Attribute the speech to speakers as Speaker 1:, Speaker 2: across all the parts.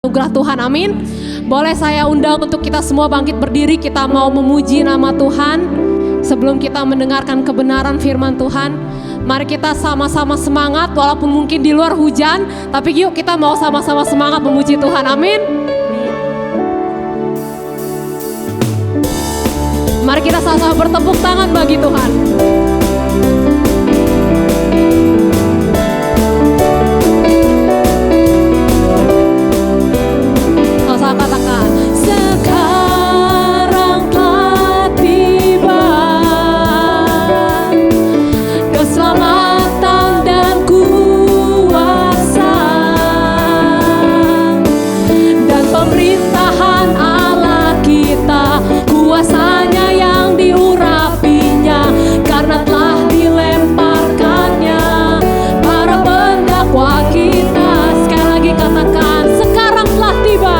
Speaker 1: anugerah Tuhan, amin. Boleh saya undang untuk kita semua bangkit berdiri, kita mau memuji nama Tuhan. Sebelum kita mendengarkan kebenaran firman Tuhan, mari kita sama-sama semangat, walaupun mungkin di luar hujan, tapi yuk kita mau sama-sama semangat memuji Tuhan, amin. Mari kita sama-sama bertepuk tangan bagi Tuhan. Katakan, sekarang telah tiba keselamatan dan kuasa dan pemerintahan Allah kita, kuasanya yang diurapinya karena telah dilemparkannya para pendakwa kita. Sekali lagi katakan, sekarang telah tiba.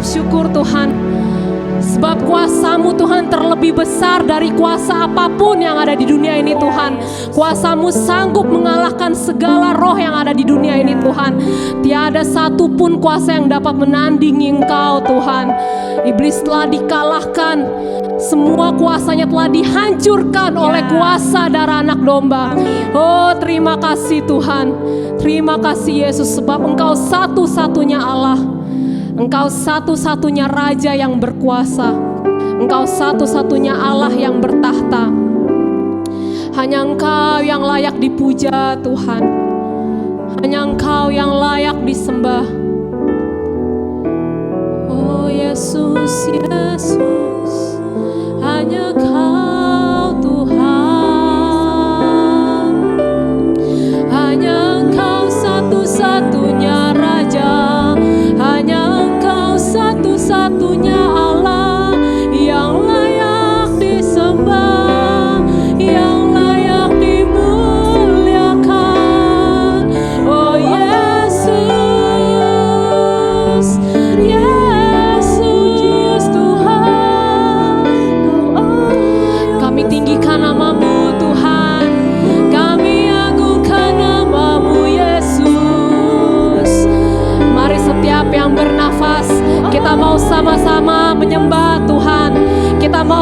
Speaker 1: Syukur Tuhan, sebab kuasa-Mu Tuhan terlebih besar dari kuasa apapun yang ada di dunia ini Tuhan. Kuasa-Mu sanggup mengalahkan segala roh yang ada di dunia ini Tuhan. Tiada satu pun kuasa yang dapat menandingi Engkau Tuhan. Iblis telah dikalahkan, semua kuasanya telah dihancurkan oleh kuasa darah anak domba. Oh, terima kasih Tuhan, terima kasih Yesus, sebab Engkau satu-satunya Allah. Engkau satu-satunya Raja yang berkuasa. Engkau satu-satunya Allah yang bertahta. Hanya Engkau yang layak dipuja Tuhan. Hanya Engkau yang layak disembah. Oh Yesus, Yesus, hanya Kau Tuhan. Hanya Engkau satu-satunya Raja. Hanya Engkau satu-satunya Allah yang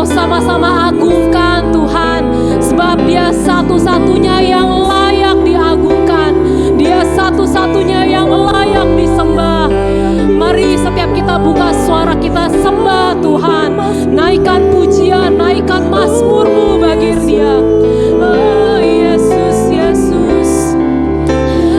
Speaker 1: sama-sama agungkan Tuhan, sebab Dia satu-satunya yang layak diagungkan, Dia satu-satunya yang layak disembah. Mari setiap kita buka suara kita sembah Tuhan, naikkan pujian, naikkan mazmur-Mu bagi Dia. Oh Yesus, Yesus,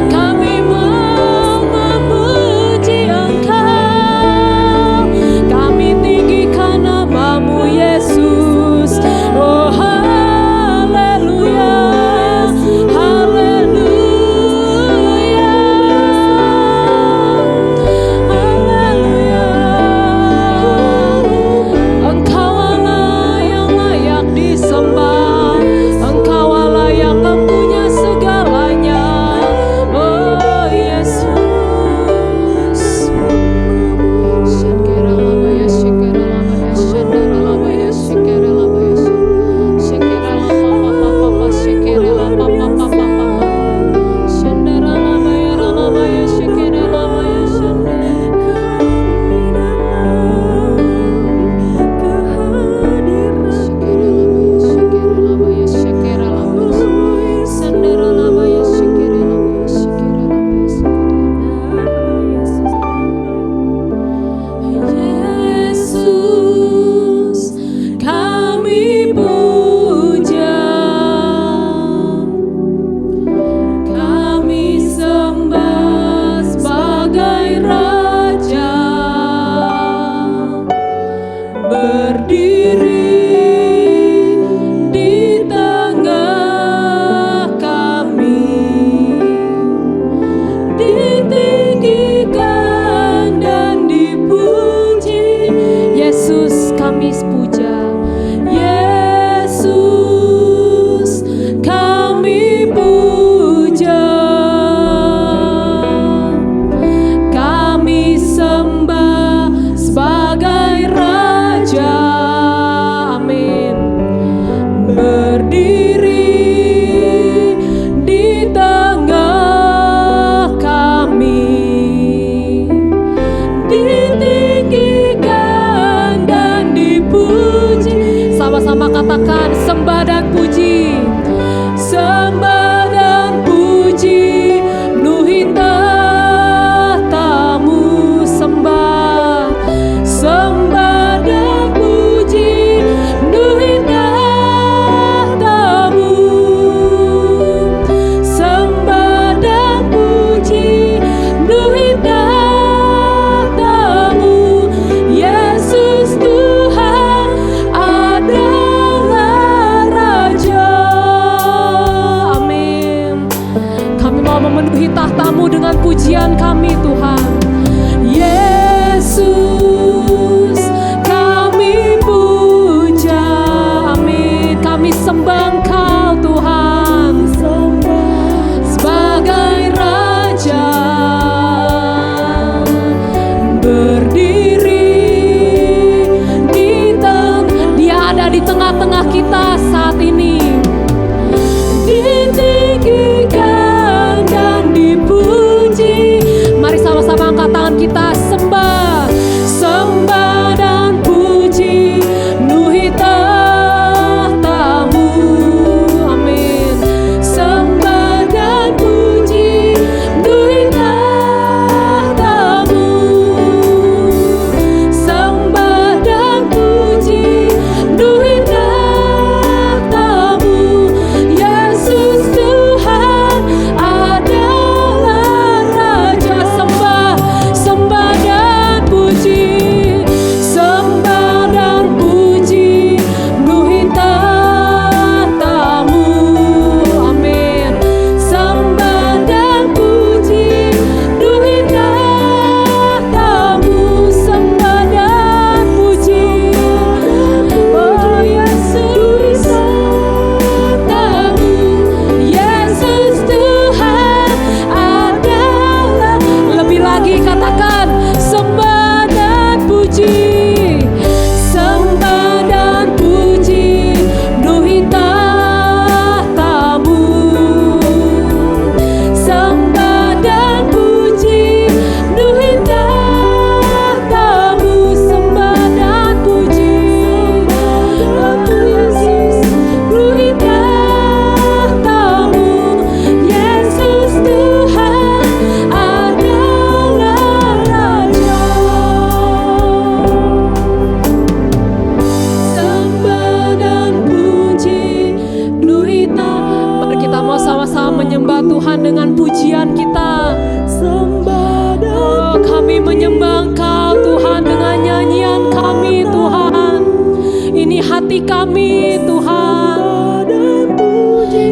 Speaker 1: kami mau memuji Engkau, kami tinggikan nama-Mu Yesus. Oh haleluya, haleluya, haleluya. Engkau Allah yang layak disembah, Engkau Allah yang mempunyai segalanya. Oh Yesus. Shekeralabaya, shekeralabaya, shendaralabaya, shekeralabaya, shekeralabaya, shekeralabaya, shendaralabaya, ralabaya, shekeralabaya, Yesus, kami puja, kami sembah sebagai Raja, berdiri di tengah kami, ditinggikan dan dipuji. Yesus kami puja, Yesus kami puja, kami sembah sebagai Raja. Amin. Berdiri di tengah kami, ditinggikan dan dipuji. Sama-sama katakan sembah dan puji, sembah dan puji, penuhi tahta-Mu. Sembah, sembah dan puji, penuhi tahta-Mu. Sembah dan puji, penuhi tahta-Mu. Yesus Tuhan adalah Raja. Ini hati kami Tuhan.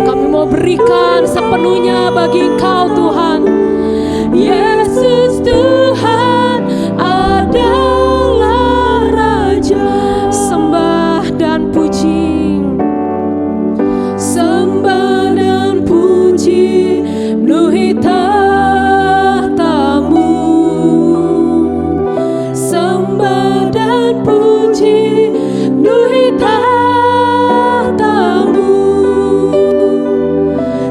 Speaker 1: Kami mau berikan sepenuhnya bagi Engkau Tuhan. Yesus Tuhan adalah Raja. Sembah dan puji, sembah dan puji penuhi tahta-Mu. Sembah dan puji penuhi tahta-Mu.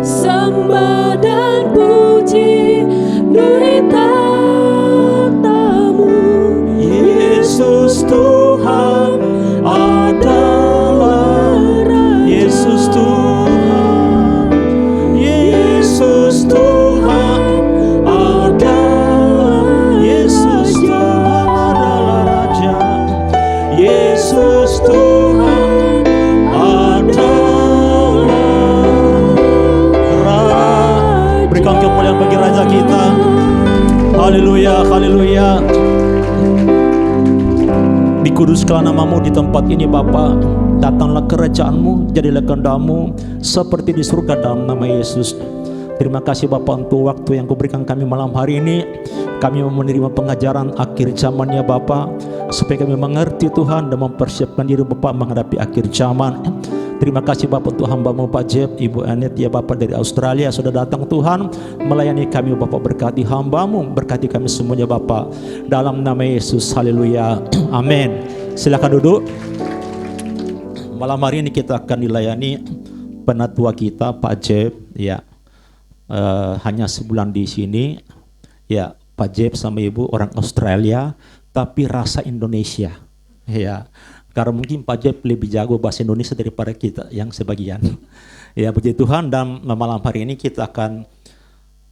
Speaker 1: Sembah dan puji penuhi tahta-Mu.
Speaker 2: Yesus Tuhan adalah Yesus Tuhan. Yesus Tuhan adalah Yesus Tuhan adalah Raja. Yesus Tuhan adalah Raja. Berikan kemuliaan bagi Raja kita. Haleluya, haleluya. Dikuduskanlah nama-Mu di tempat ini Bapa. Datanglah kerajaan-Mu, jadilah kehendak-Mu seperti di surga dalam nama Yesus. Terima kasih Bapa untuk waktu yang Kau berikan kami malam hari ini. Kami mau menerima pengajaran akhir zaman ya Bapa, supaya kami mengerti Tuhan dan mempersiapkan diri Bapa menghadapi akhir zaman. Terima kasih Bapa untuk hamba-Mu Pak Jeb, Ibu Anet ya Bapa dari Australia sudah datang Tuhan melayani kami Bapa. Berkati hamba-Mu, berkati kami semuanya Bapa, dalam nama Yesus. Haleluya, amin. Silakan duduk. Malam hari ini kita akan dilayani penatua kita Pak Jeb ya. Hanya sebulan di sini ya. Pak Jeb sama Ibu orang Australia tapi rasa Indonesia ya. Karena mungkin Pak Jeb lebih jago bahasa Indonesia daripada kita yang sebagian. Ya puji Tuhan, dan malam hari ini kita akan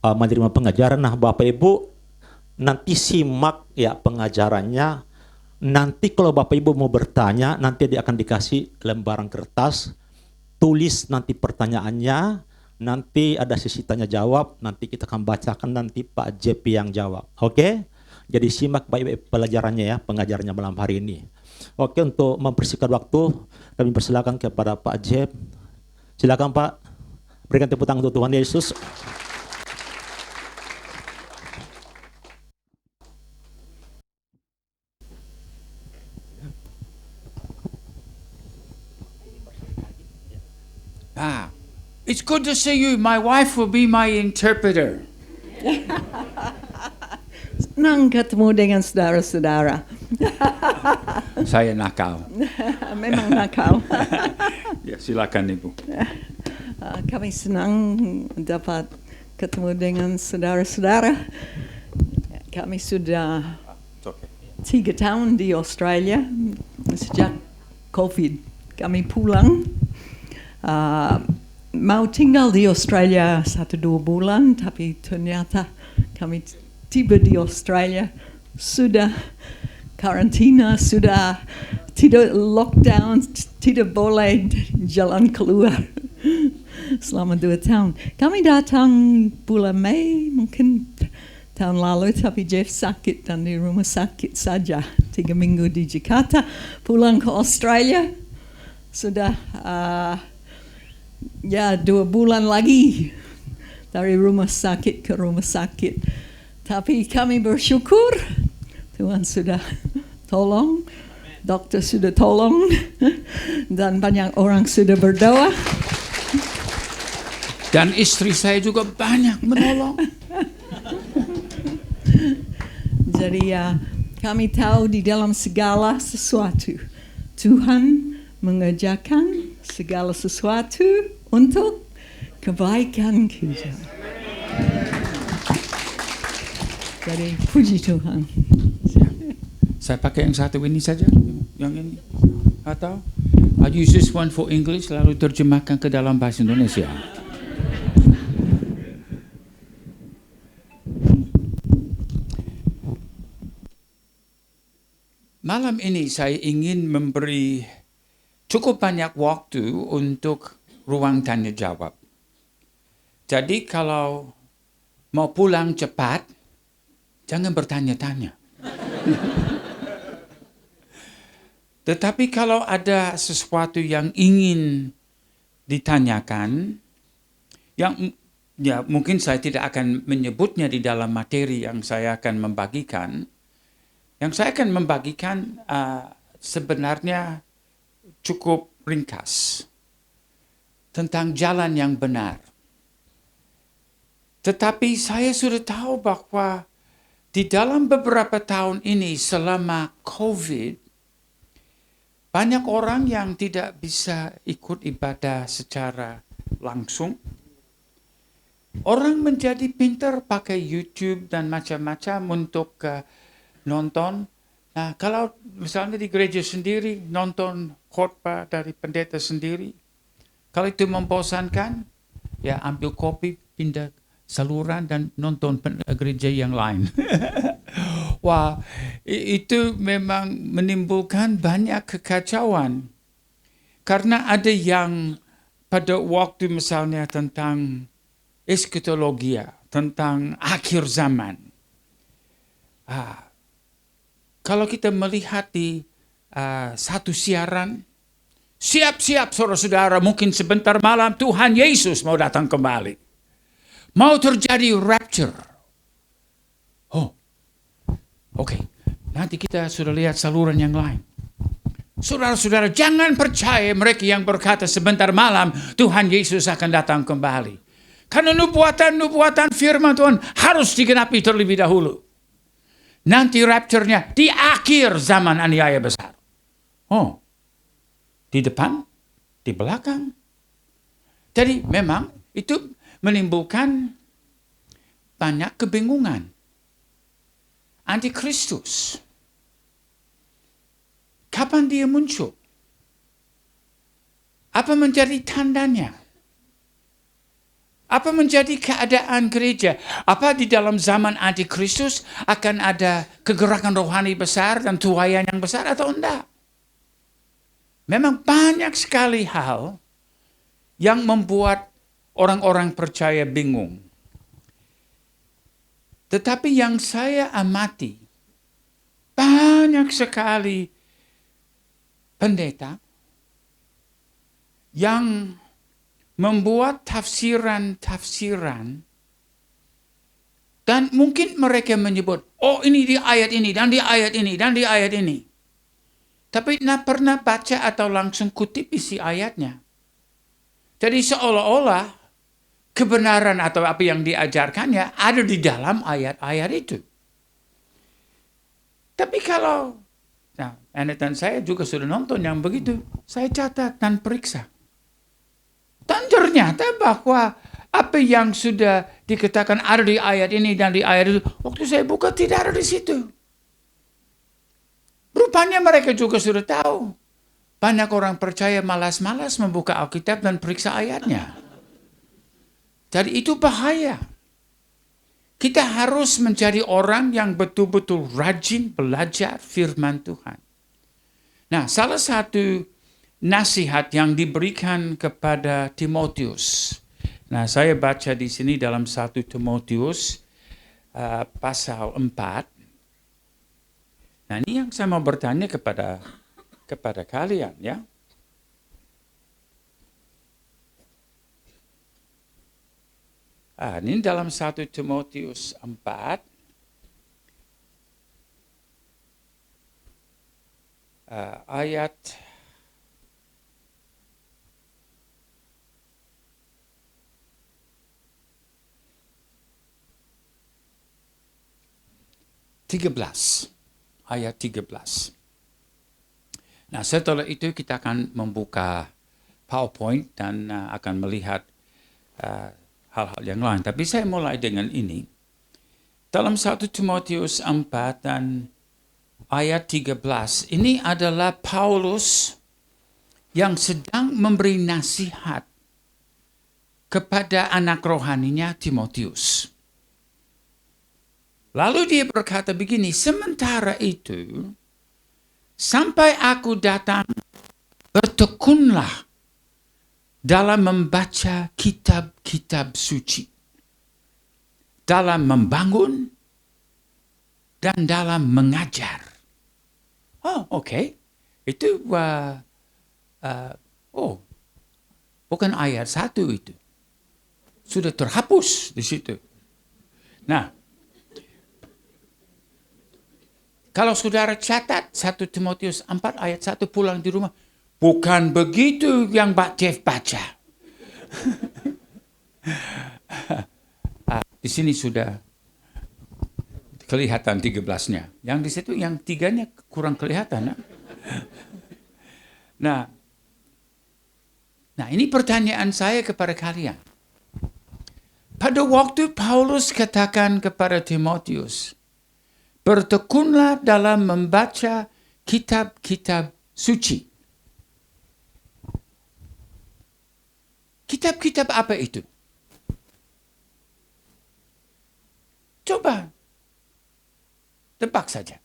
Speaker 2: menerima pengajaran. Nah Bapak Ibu nanti simak ya pengajarannya. Nanti kalau Bapak Ibu mau bertanya, nanti dia akan dikasih lembaran kertas. Tulis nanti pertanyaannya. Nanti ada sesi tanya jawab. Nanti kita akan bacakan nanti Pak Jeb yang jawab. Oke? Jadi simak baik-baik pelajarannya ya, pengajarannya malam hari ini. Oke, untuk mempersingkat waktu, kami persilakan kepada Pak Jeb. Silakan Pak, berikan tepuk tangan untuk Tuhan Yesus.
Speaker 3: It's good to see you. My wife will be my interpreter.
Speaker 4: Senang ketemu dengan saudara-saudara.
Speaker 3: Saya nakal.
Speaker 4: Memang nakal.
Speaker 3: Ya, silakan Ibu.
Speaker 4: Kami senang dapat ketemu dengan saudara-saudara. Kami sudah 3 tahun di Australia sejak COVID. Kami pulang. Mau tinggal di Australia 1-2 bulan, tapi ternyata kami tiba di Australia sudah karantina, sudah tidak lockdown, tidak boleh jalan keluar selama 2 tahun. Kami datang bulan Mei mungkin tahun lalu, tapi Jeff sakit dan di rumah sakit saja. 3 minggu di Jakarta, pulang ke Australia sudah 2 bulan lagi dari rumah sakit ke rumah sakit. Tapi kami bersyukur Tuhan sudah tolong, dokter sudah tolong, dan banyak orang sudah berdoa.
Speaker 3: Dan istri saya juga banyak menolong.
Speaker 4: Jadi kami tahu di dalam segala sesuatu Tuhan mengerjakan segala sesuatu untuk kebaikan kita. Jadi puji Tuhan.
Speaker 3: Saya pakai yang satu ini saja, yang ini. Atau I use this one for English, lalu terjemahkan ke dalam bahasa Indonesia. Malam ini saya ingin memberi cukup banyak waktu untuk ruang tanya jawab. Jadi kalau mau pulang cepat, jangan bertanya-tanya. Tetapi kalau ada sesuatu yang ingin ditanyakan, yang ya mungkin saya tidak akan menyebutnya di dalam materi yang saya akan membagikan. Yang saya akan membagikan sebenarnya cukup ringkas tentang jalan yang benar. Tetapi saya sudah tahu bahwa di dalam beberapa tahun ini selama COVID, banyak orang yang tidak bisa ikut ibadah secara langsung. Orang menjadi pintar pakai YouTube dan macam-macam untuk nonton. Nah, kalau misalnya di gereja sendiri nonton khotbah dari pendeta sendiri, kalau itu membosankan, ya ambil kopi, pindah saluran dan nonton gereja yang lain. Wah, itu memang menimbulkan banyak kekacauan. Karena ada yang pada waktu misalnya tentang eskatologia, tentang akhir zaman. Kalau kita melihat di satu siaran, siap-siap saudara-saudara, mungkin sebentar malam Tuhan Yesus mau datang kembali. Mau terjadi rapture. Oh, oke. Nanti kita sudah lihat saluran yang lain. Saudara-saudara, jangan percaya mereka yang berkata sebentar malam Tuhan Yesus akan datang kembali. Karena nubuatan firman Tuhan harus digenapi terlebih dahulu. Nanti rapture-nya di akhir zaman aniaya besar. Oh, di depan, di belakang. Jadi memang itu menimbulkan banyak kebingungan. Antikristus. Kapan dia muncul? Apa menjadi tandanya? Apa menjadi keadaan gereja? Apa di dalam zaman antikristus akan ada kegerakan rohani besar dan tuaian yang besar atau enggak? Memang banyak sekali hal yang membuat orang-orang percaya bingung. Tetapi yang saya amati, banyak sekali pendeta yang membuat tafsiran-tafsiran dan mungkin mereka menyebut, oh ini di ayat ini, dan di ayat ini, dan di ayat ini. Tapi tidak pernah baca atau langsung kutip isi ayatnya. Jadi seolah-olah kebenaran atau apa yang diajarkannya ada di dalam ayat-ayat itu. Tapi kalau, nah, Anet dan saya juga sudah nonton yang begitu, saya catat dan periksa. Dan ternyata bahwa apa yang sudah dikatakan ada di ayat ini dan di ayat itu, waktu saya buka tidak ada di situ. Rupanya mereka juga sudah tahu. Banyak orang percaya malas-malas membuka Alkitab dan periksa ayatnya. Jadi itu bahaya. Kita harus menjadi orang yang betul-betul rajin belajar firman Tuhan. Nah, salah satu nasihat yang diberikan kepada Timotius. Nah, saya baca di sini dalam 1 Timotius pasal 4. Nah, ini yang saya mau bertanya kepada kalian ya. Ini dalam 1 Timotius 4 ayat 13. Ayat 13. Nah, setelah itu kita akan membuka PowerPoint dan akan melihat hal-hal yang lain. Tapi saya mulai dengan ini. Dalam 1 Timotius 4 dan ayat 13, ini adalah Paulus yang sedang memberi nasihat kepada anak rohaninya Timotius. Lalu dia berkata begini, sementara itu, sampai aku datang, bertekunlah dalam membaca kitab-kitab suci, dalam membangun, dan dalam mengajar. Oh, oke. Itu bukan ayat 1 itu. Sudah terhapus di situ. Nah, kalau saudara catat 1 Timotius 4 ayat 1 pulang di rumah, bukan begitu yang Pak Jeff baca. Di sini sudah kelihatan 13-nya. Yang di situ yang 3-nya kurang kelihatan. Nah, ini pertanyaan saya kepada kalian. Pada waktu Paulus katakan kepada Timotius, bertekunlah dalam membaca kitab-kitab suci. Kitab-kitab apa itu? Coba tebak saja.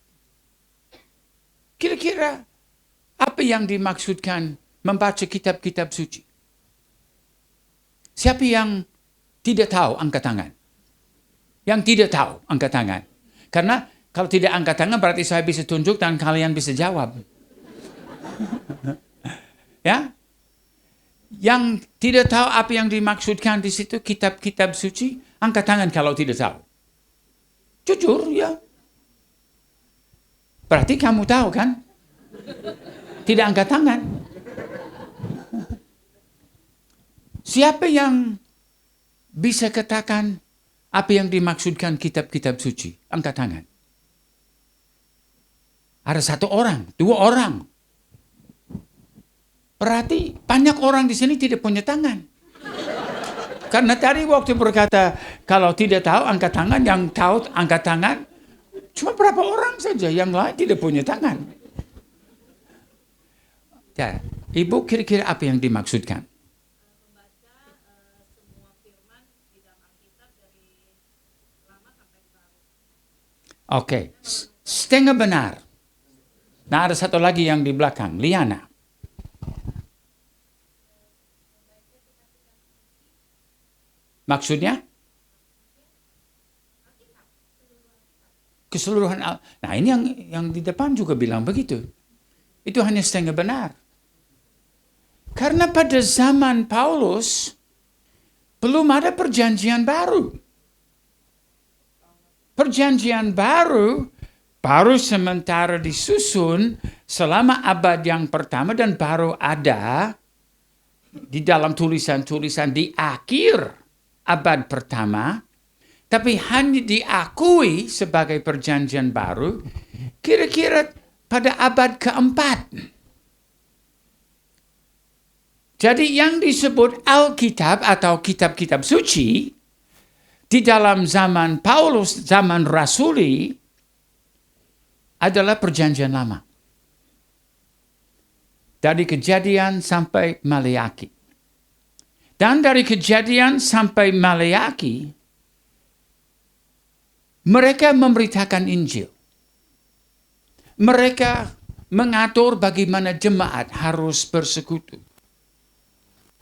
Speaker 3: Kira-kira apa yang dimaksudkan membaca kitab-kitab suci? Siapa yang tidak tahu angkat tangan? Yang tidak tahu angkat tangan. Karena kalau tidak angkat tangan berarti saya bisa tunjuk dan kalian bisa jawab. Ya? Yang tidak tahu apa yang dimaksudkan di situ kitab-kitab suci, angkat tangan kalau tidak tahu. Jujur ya. Berarti kamu tahu kan? Tidak angkat tangan. Siapa yang bisa katakan apa yang dimaksudkan kitab-kitab suci? Angkat tangan. Ada 1 orang, 2 orang. Berarti banyak orang di sini tidak punya tangan. Karena tadi waktu berkata, kalau tidak tahu angkat tangan, yang tahu angkat tangan, cuma berapa orang saja, yang lain tidak punya tangan. Ya, Ibu kira-kira apa yang dimaksudkan? Oke, setengah benar. Nah, ada satu lagi yang di belakang, Liana. Maksudnya? Keseluruhan. Nah, ini yang di depan juga bilang begitu. Itu hanya setengah benar. Karena pada zaman Paulus belum ada perjanjian baru. Perjanjian baru sementara disusun selama abad yang pertama dan baru ada di dalam tulisan-tulisan di akhir abad pertama, tapi hanya diakui sebagai perjanjian baru kira-kira pada abad keempat. Jadi yang disebut Alkitab atau kitab-kitab suci di dalam zaman Paulus, zaman Rasuli, adalah perjanjian lama. Dari Kejadian sampai Maleaki. Dan dari Kejadian sampai Maleaki, mereka memberitakan Injil. Mereka mengatur bagaimana jemaat harus bersekutu.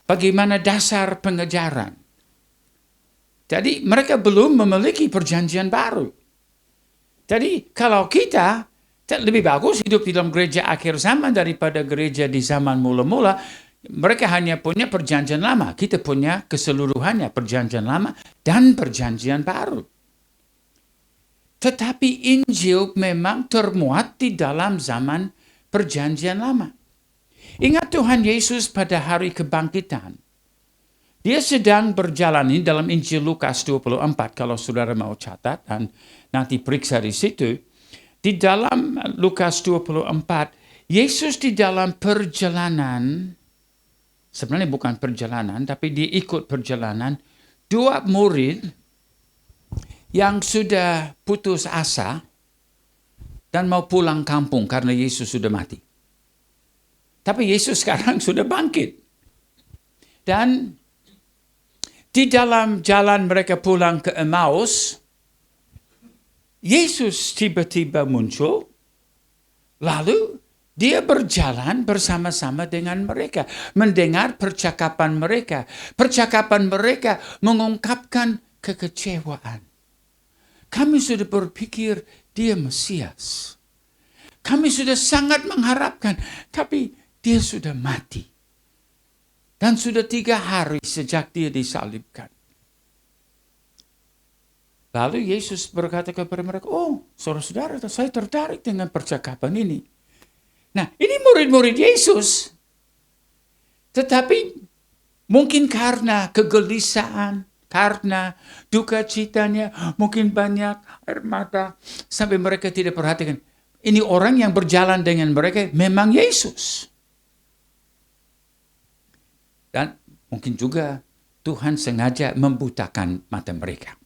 Speaker 3: Bagaimana dasar pengajaran. Jadi mereka belum memiliki perjanjian baru. Jadi kalau kita lebih bagus hidup di dalam gereja akhir zaman daripada gereja di zaman mula-mula. Mereka hanya punya perjanjian lama. Kita punya keseluruhannya perjanjian lama dan perjanjian baru. Tetapi Injil memang termuat di dalam zaman perjanjian lama. Ingat Tuhan Yesus pada hari kebangkitan. Dia sedang berjalan ini dalam Injil Lukas 24 kalau saudara mau catat dan nanti periksa di situ. Di dalam Lukas 24, Yesus di dalam perjalanan, sebenarnya bukan perjalanan, tapi dia ikut perjalanan, 2 murid yang sudah putus asa dan mau pulang kampung karena Yesus sudah mati. Tapi Yesus sekarang sudah bangkit. Dan di dalam jalan mereka pulang ke Emmaus, Yesus tiba-tiba muncul, lalu dia berjalan bersama-sama dengan mereka, mendengar percakapan mereka. Percakapan mereka mengungkapkan kekecewaan. Kami sudah berpikir dia Mesias. Kami sudah sangat mengharapkan, tapi dia sudah mati. Dan sudah 3 hari sejak dia disalibkan. Lalu Yesus berkata kepada mereka, oh saudara-saudara, saya tertarik dengan percakapan ini. Nah, ini murid-murid Yesus. Tetapi mungkin karena kegelisahan, karena duka citanya, mungkin banyak air mata, sampai mereka tidak perhatikan. Ini orang yang berjalan dengan mereka memang Yesus. Dan mungkin juga Tuhan sengaja membutakan mata mereka.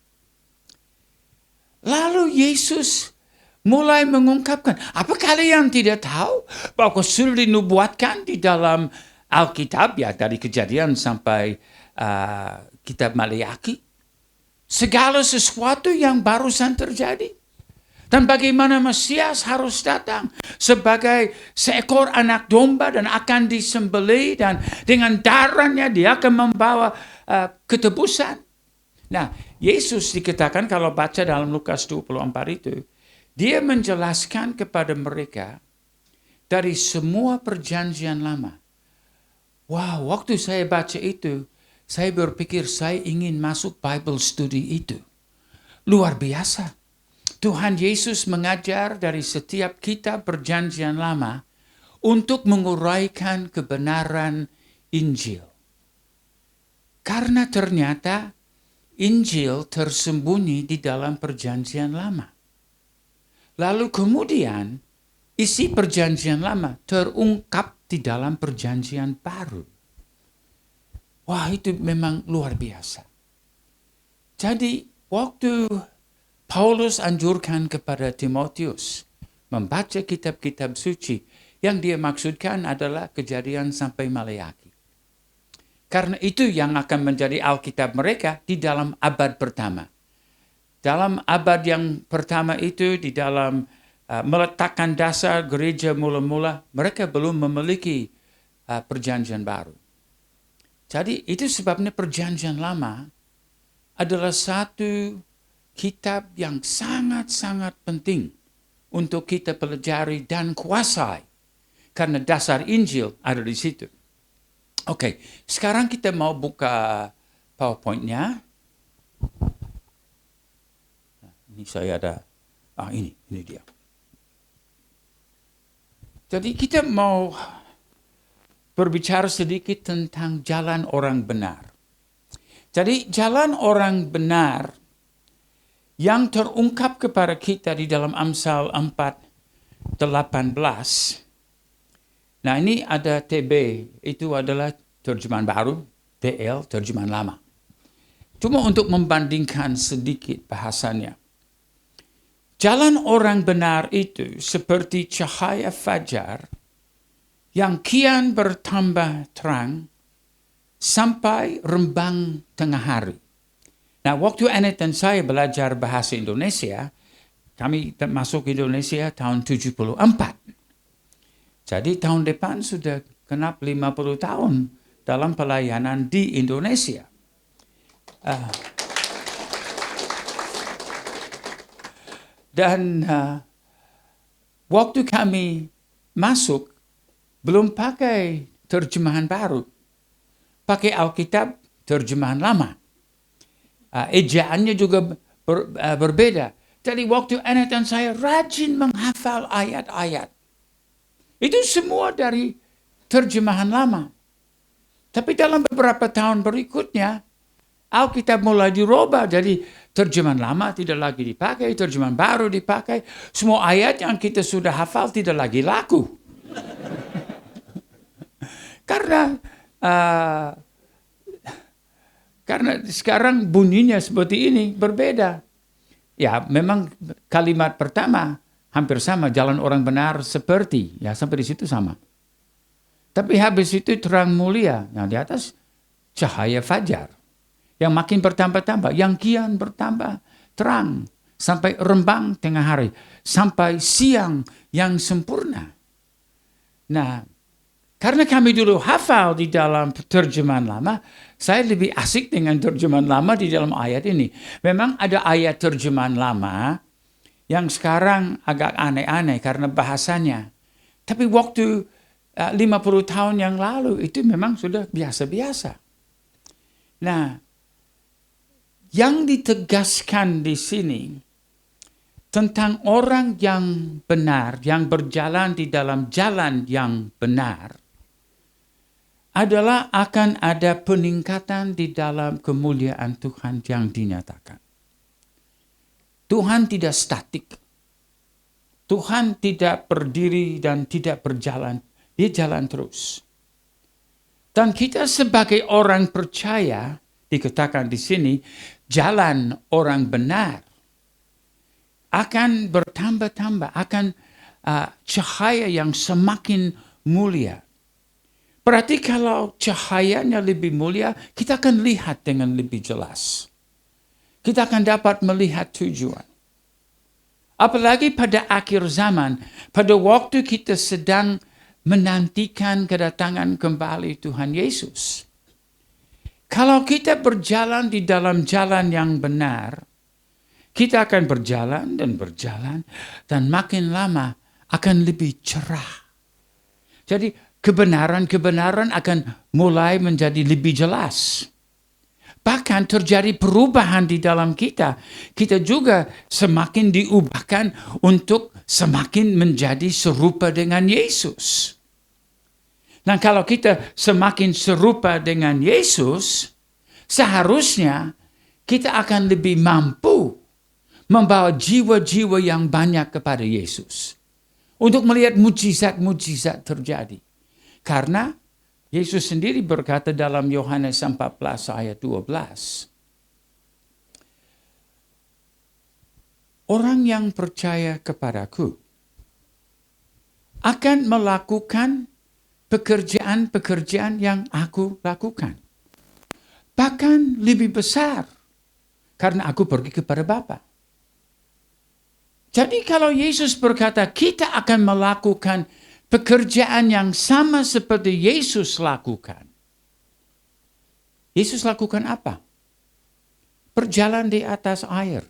Speaker 3: Lalu Yesus mulai mengungkapkan, apa kalian tidak tahu bahwa sudah dinubuatkan di dalam Alkitab, ya dari Kejadian sampai kitab Maleakhi, segala sesuatu yang barusan terjadi. Dan bagaimana Mesias harus datang sebagai seekor anak domba dan akan disembelih, dan dengan darahnya dia akan membawa ketebusan. Nah, Yesus dikatakan kalau baca dalam Lukas 24 itu, dia menjelaskan kepada mereka dari semua perjanjian lama. Wow, waktu saya baca itu, saya berpikir saya ingin masuk Bible study itu. Luar biasa. Tuhan Yesus mengajar dari setiap kitab perjanjian lama untuk menguraikan kebenaran Injil. Karena ternyata Injil tersembunyi di dalam perjanjian lama. Lalu kemudian isi perjanjian lama terungkap di dalam perjanjian baru. Wah, itu memang luar biasa. Jadi waktu Paulus anjurkan kepada Timotius membaca kitab-kitab suci, yang dia maksudkan adalah Kejadian sampai Maleakhi. Karena itu yang akan menjadi Alkitab mereka di dalam abad pertama. Dalam abad yang pertama itu, di dalam meletakkan dasar gereja mula-mula, mereka belum memiliki perjanjian baru. Jadi itu sebabnya perjanjian lama adalah satu kitab yang sangat-sangat penting untuk kita pelajari dan kuasai. Karena dasar Injil ada di situ. Oke, sekarang kita mau buka PowerPoint-nya. Ini saya ada, ini dia. Jadi kita mau berbicara sedikit tentang jalan orang benar. Jadi jalan orang benar yang terungkap kepada kita di dalam Amsal 4:18. Nah, ini ada TB, itu adalah terjemahan baru, TL terjemahan lama. Cuma untuk membandingkan sedikit bahasanya. Jalan orang benar itu seperti cahaya fajar yang kian bertambah terang sampai rembang tengah hari. Nah, waktu Anet dan saya belajar bahasa Indonesia, kami masuk Indonesia tahun 74. Jadi tahun depan sudah genap 50 tahun dalam pelayanan di Indonesia. Dan waktu kami masuk, belum pakai terjemahan baru. Pakai Alkitab terjemahan lama. Ejaannya juga berbeda. Jadi waktu Anet dan saya rajin menghafal ayat-ayat. Itu semua dari terjemahan lama. Tapi dalam beberapa tahun berikutnya, Alkitab mulai dirubah. Jadi terjemahan lama tidak lagi dipakai, terjemahan baru dipakai. Semua ayat yang kita sudah hafal tidak lagi laku. Karena sekarang bunyinya seperti ini, berbeda. Ya, memang kalimat pertama hampir sama, jalan orang benar seperti, ya sampai di situ sama. Tapi habis itu terang mulia, yang di atas cahaya fajar. Yang makin bertambah-tambah, yang kian bertambah terang. Sampai rembang tengah hari, sampai siang yang sempurna. Nah, karena kami dulu hafal di dalam terjemahan lama, saya lebih asik dengan terjemahan lama di dalam ayat ini. Memang ada ayat terjemahan lama yang sekarang agak aneh-aneh karena bahasanya. Tapi waktu 50 tahun yang lalu itu memang sudah biasa-biasa. Nah, yang ditegaskan di sini tentang orang yang benar, yang berjalan di dalam jalan yang benar, adalah akan ada peningkatan di dalam kemuliaan Tuhan yang dinyatakan. Tuhan tidak statik. Tuhan tidak berdiri dan tidak berjalan. Dia jalan terus. Dan kita sebagai orang percaya, dikatakan di sini, jalan orang benar akan bertambah-tambah, akan cahaya yang semakin mulia. Berarti kalau cahayanya lebih mulia, kita akan lihat dengan lebih jelas. Kita akan dapat melihat tujuan. Apalagi pada akhir zaman, pada waktu kita sedang menantikan kedatangan kembali Tuhan Yesus. Kalau kita berjalan di dalam jalan yang benar, kita akan berjalan dan makin lama akan lebih cerah. Jadi kebenaran-kebenaran akan mulai menjadi lebih jelas. Bahkan terjadi perubahan di dalam kita. Kita juga semakin diubahkan untuk semakin menjadi serupa dengan Yesus. Nah, kalau kita semakin serupa dengan Yesus, seharusnya kita akan lebih mampu membawa jiwa-jiwa yang banyak kepada Yesus. Untuk melihat mujizat-mujizat terjadi. Karena Yesus sendiri berkata dalam Yohanes 14 ayat 12. Orang yang percaya kepadaku akan melakukan pekerjaan-pekerjaan yang aku lakukan. Bahkan lebih besar. Karena aku pergi kepada Bapa. Jadi kalau Yesus berkata kita akan melakukan pekerjaan yang sama seperti Yesus lakukan. Yesus lakukan apa? Berjalan di atas air.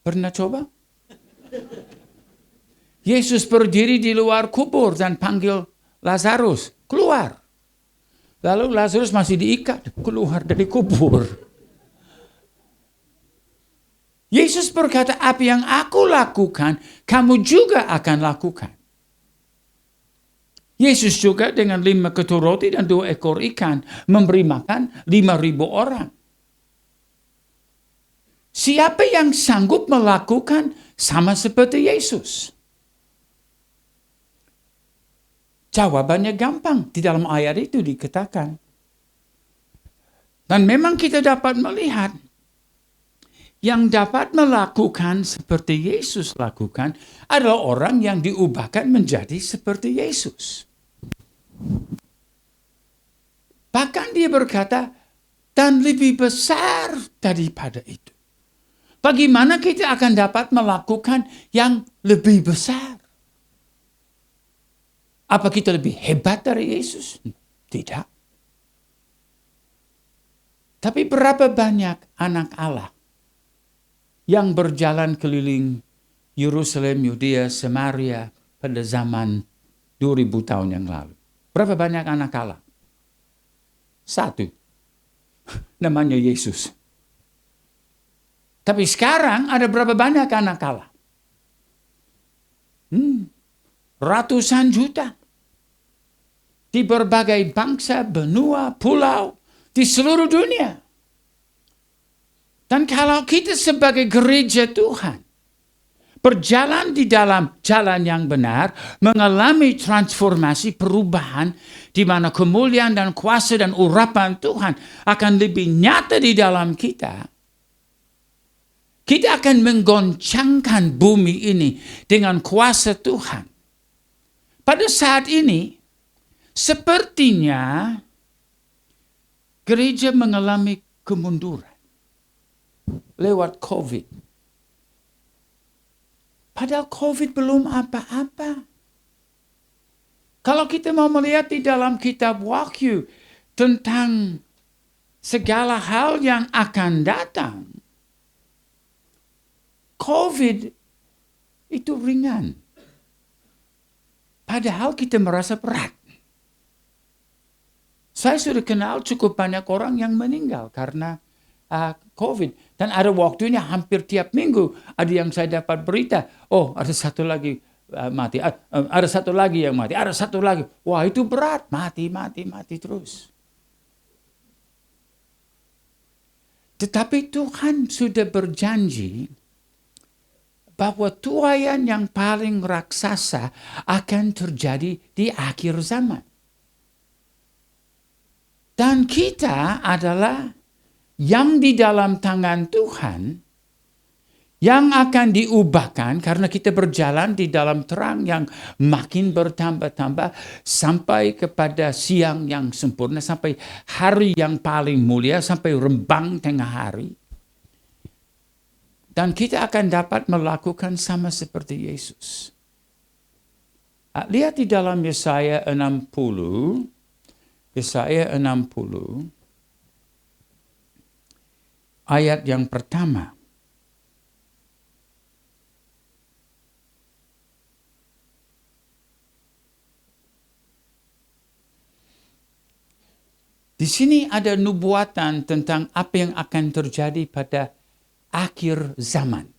Speaker 3: Pernah coba? Yesus berdiri di luar kubur dan panggil Lazarus, keluar. Lalu Lazarus masih diikat, keluar dari kubur. Yesus berkata, apa yang aku lakukan, kamu juga akan lakukan. Yesus juga dengan 5 ketul roti dan 2 ekor ikan memberi makan 5.000 orang. Siapa yang sanggup melakukan sama seperti Yesus? Jawabannya gampang. Di dalam ayat itu dikatakan. Dan memang kita dapat melihat yang dapat melakukan seperti Yesus lakukan adalah orang yang diubahkan menjadi seperti Yesus. Bahkan dia berkata, dan lebih besar daripada itu. Bagaimana kita akan dapat melakukan yang lebih besar? Apa kita lebih hebat dari Yesus? Tidak. Tapi berapa banyak anak Allah yang berjalan keliling Yerusalem, Yudea, Samaria pada zaman 2000 tahun yang lalu? Berapa banyak anak Allah? 1. Namanya Yesus. Tapi sekarang ada berapa banyak anak Allah? Ratusan juta. Di berbagai bangsa, benua, pulau, di seluruh dunia. Dan kalau kita sebagai gereja Tuhan, berjalan di dalam jalan yang benar, mengalami transformasi perubahan, di mana kemuliaan dan kuasa dan urapan Tuhan akan lebih nyata di dalam kita. Kita akan menggoncangkan bumi ini dengan kuasa Tuhan. Pada saat ini, sepertinya gereja mengalami kemunduran lewat COVID. Padahal COVID belum apa-apa. Kalau kita mau melihat di dalam kitab Wahyu tentang segala hal yang akan datang, COVID itu ringan. Padahal kita merasa berat. Saya sudah kenal cukup banyak orang yang meninggal karena COVID. Dan ada waktunya hampir tiap minggu ada yang saya dapat berita. Oh, ada satu lagi mati. Ada satu lagi yang mati. Ada satu lagi. Wah, itu berat. Mati terus. Tetapi Tuhan sudah berjanji bahwa tuaian yang paling raksasa akan terjadi di akhir zaman. Dan kita adalah yang di dalam tangan Tuhan yang akan diubahkan karena kita berjalan di dalam terang yang makin bertambah-tambah sampai kepada siang yang sempurna, sampai hari yang paling mulia, sampai rembang tengah hari. Dan kita akan dapat melakukan sama seperti Yesus. Lihat di dalam Yesaya 60, ayat yang pertama. Di sini ada nubuatan tentang apa yang akan terjadi pada akhir zaman.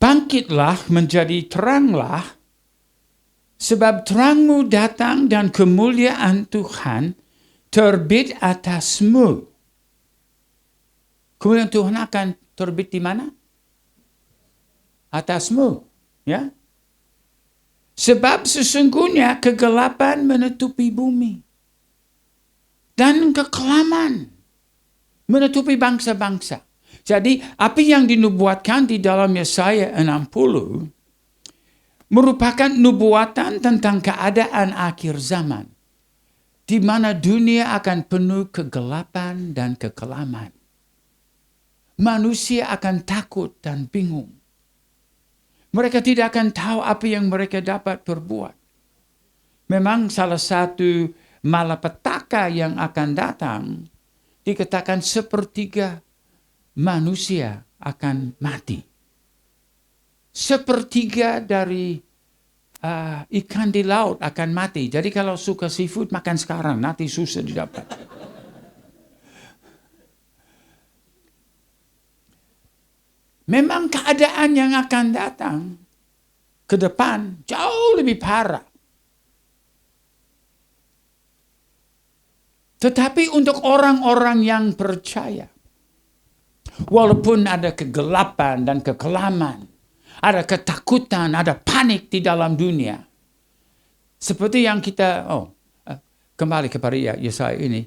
Speaker 3: Bangkitlah menjadi teranglah, sebab terangmu datang dan kemuliaan Tuhan terbit atasmu. Kemuliaan Tuhan akan terbit di mana? Atasmu. Ya. Sebab sesungguhnya kegelapan menutupi bumi. Dan kekelaman menutupi bangsa-bangsa. Jadi apa yang dinubuatkan di dalam Yesaya 60 merupakan nubuatan tentang keadaan akhir zaman. Di mana dunia akan penuh kegelapan dan kekelaman. Manusia akan takut dan bingung. Mereka tidak akan tahu apa yang mereka dapat berbuat. Memang salah satu malapetaka yang akan datang, dikatakan sepertiga manusia akan mati. Sepertiga dari ikan di laut akan mati. Jadi kalau suka seafood, makan sekarang, nanti susah didapat. Memang keadaan yang akan datang ke depan jauh lebih parah. Tetapi untuk orang-orang yang percaya, walaupun ada kegelapan dan kekelaman, ada ketakutan, ada panik di dalam dunia. Seperti yang kita, kembali kepada Yesaya ini,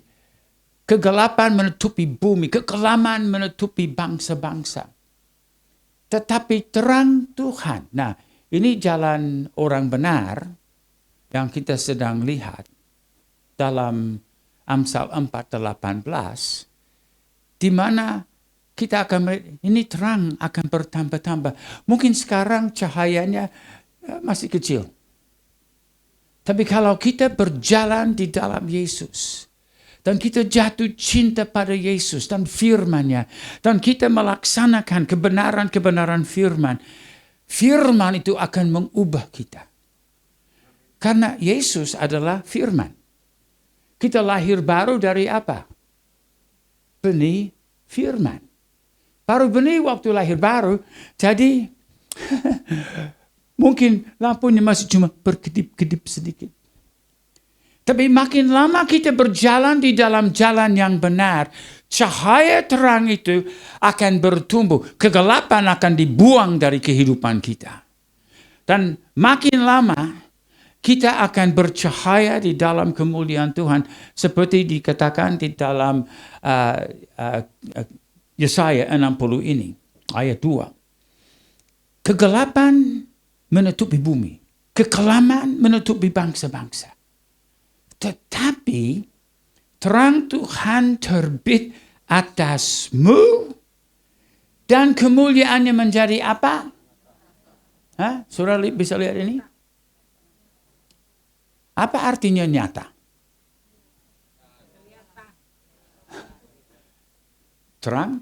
Speaker 3: kegelapan menutupi bumi, kekelaman menutupi bangsa-bangsa. Tetapi terang Tuhan. Nah, ini jalan orang benar yang kita sedang lihat dalam Amsal 4:18, di mana kita akan, ini terang akan bertambah-tambah. Mungkin sekarang cahayanya masih kecil. Tapi kalau kita berjalan di dalam Yesus, dan kita jatuh cinta pada Yesus dan firman-Nya. Dan kita melaksanakan kebenaran-kebenaran firman. Firman itu akan mengubah kita. Karena Yesus adalah firman. Kita lahir baru dari apa? Benih firman. Baru benih waktu lahir baru. Jadi mungkin lampunya masih cuma berkedip-kedip sedikit. Tapi makin lama kita berjalan di dalam jalan yang benar, cahaya terang itu akan bertumbuh. Kegelapan akan dibuang dari kehidupan kita. Dan makin lama kita akan bercahaya di dalam kemuliaan Tuhan. Seperti dikatakan di dalam Yesaya 60 ini, ayat 2. Kegelapan menutupi bumi. Kekelaman menutupi bangsa-bangsa. Tetapi terang Tuhan terbit atasmu dan kemuliaannya menjadi apa? Saudara bisa lihat ini? Apa artinya nyata? Terang,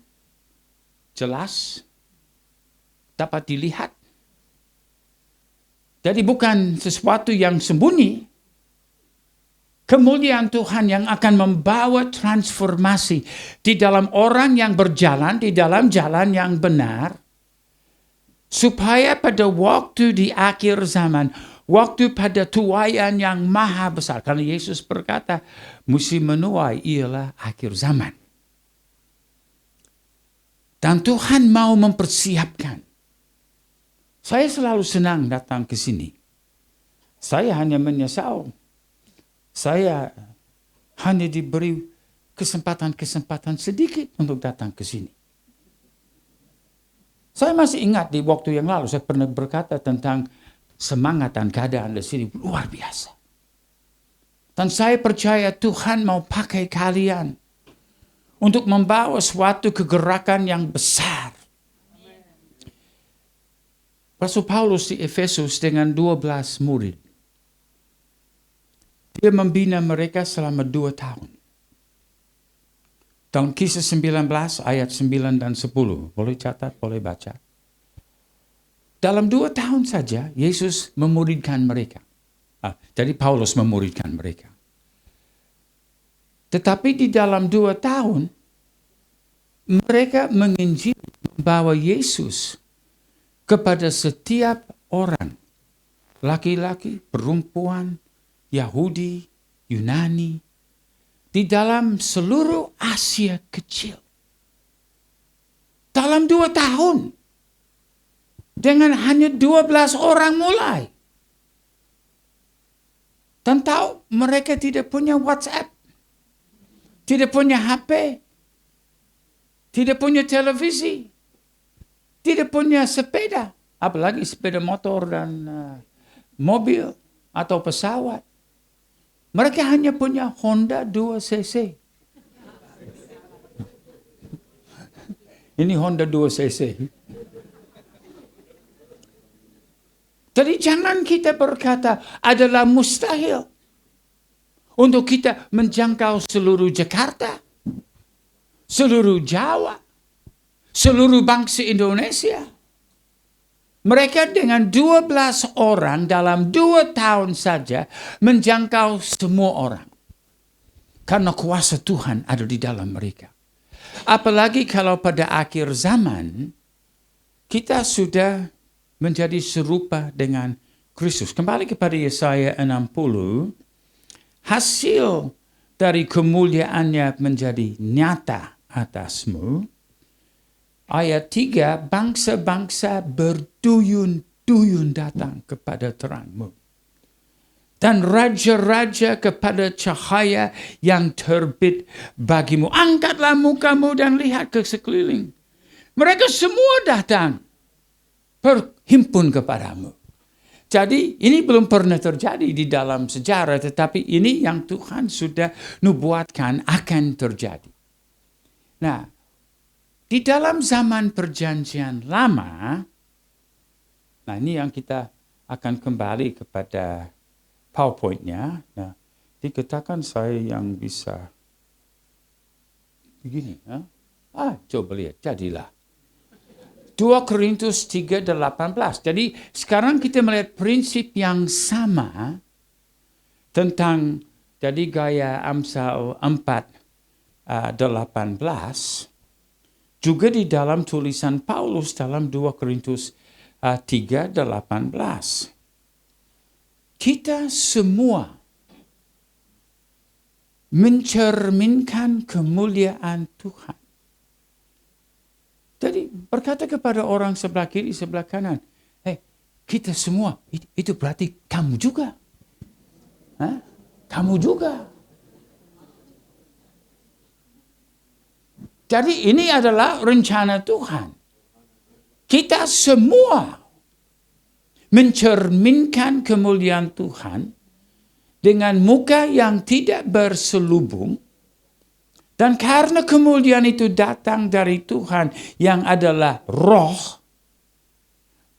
Speaker 3: jelas, dapat dilihat. Jadi bukan sesuatu yang sembunyi. Kemuliaan Tuhan yang akan membawa transformasi di dalam orang yang berjalan di dalam jalan yang benar, supaya pada waktu di akhir zaman, waktu pada tuaian yang maha besar, karena Yesus berkata, musim menuai ialah akhir zaman. Dan Tuhan mau mempersiapkan. Saya selalu senang datang ke sini. Saya hanya menyesal. Saya hanya diberi kesempatan sedikit untuk datang ke sini. Saya masih ingat di waktu yang lalu saya pernah berkata tentang semangat dan keadaan di sini luar biasa. Dan saya percaya Tuhan mau pakai kalian untuk membawa suatu kegerakan yang besar. Rasul Paulus di Efesus dengan 12 murid. Dia membina mereka selama 2 tahun. Dalam Kisah 19 ayat 9 dan 10. Boleh catat, boleh baca. Dalam 2 tahun saja Yesus memuridkan mereka. Jadi Paulus memuridkan mereka. Tetapi di dalam 2 tahun mereka menginjil membawa Yesus kepada setiap orang. Laki-laki, perempuan, Yahudi, Yunani, di dalam seluruh Asia kecil. Dalam 2 tahun. Dengan hanya 12 orang mulai. Dan tahu mereka tidak punya WhatsApp. Tidak punya HP. Tidak punya televisi. Tidak punya sepeda. Apalagi sepeda motor dan mobil atau pesawat. Mereka hanya punya Honda 2cc. Ini Honda 2cc. Jadi jangan kita berkata adalah mustahil untuk kita menjangkau seluruh Jakarta, seluruh Jawa, seluruh bangsa Indonesia. Mereka dengan 12 orang dalam 2 tahun saja menjangkau semua orang. Karena kuasa Tuhan ada di dalam mereka. Apalagi kalau pada akhir zaman, kita sudah menjadi serupa dengan Kristus. Kembali kepada Yesaya 60, hasil dari kemuliaannya menjadi nyata atasmu. Ayat 3, bangsa-bangsa berduyun-duyun datang kepada terangmu. Dan raja-raja kepada cahaya yang terbit bagimu. Angkatlah mukamu dan lihat ke sekeliling. Mereka semua datang berhimpun kepadamu. Jadi ini belum pernah terjadi di dalam sejarah, tetapi ini yang Tuhan sudah nubuatkan akan terjadi. Nah, di dalam zaman perjanjian lama, nah ini yang kita akan kembali kepada PowerPoint-nya. Nah, dikatakan saya yang bisa begini. Coba lihat, jadilah. 2 Korintus 3:18. Jadi sekarang kita melihat prinsip yang sama tentang jadi gaya Amsal 4:18. Juga di dalam tulisan Paulus dalam 2 Korintus 3:18. Kita semua mencerminkan kemuliaan Tuhan. Jadi berkata kepada orang sebelah kiri, sebelah kanan, kita semua, itu berarti kamu juga. Kamu juga. Jadi ini adalah rencana Tuhan. Kita semua mencerminkan kemuliaan Tuhan dengan muka yang tidak berselubung. Dan karena kemuliaan itu datang dari Tuhan yang adalah roh,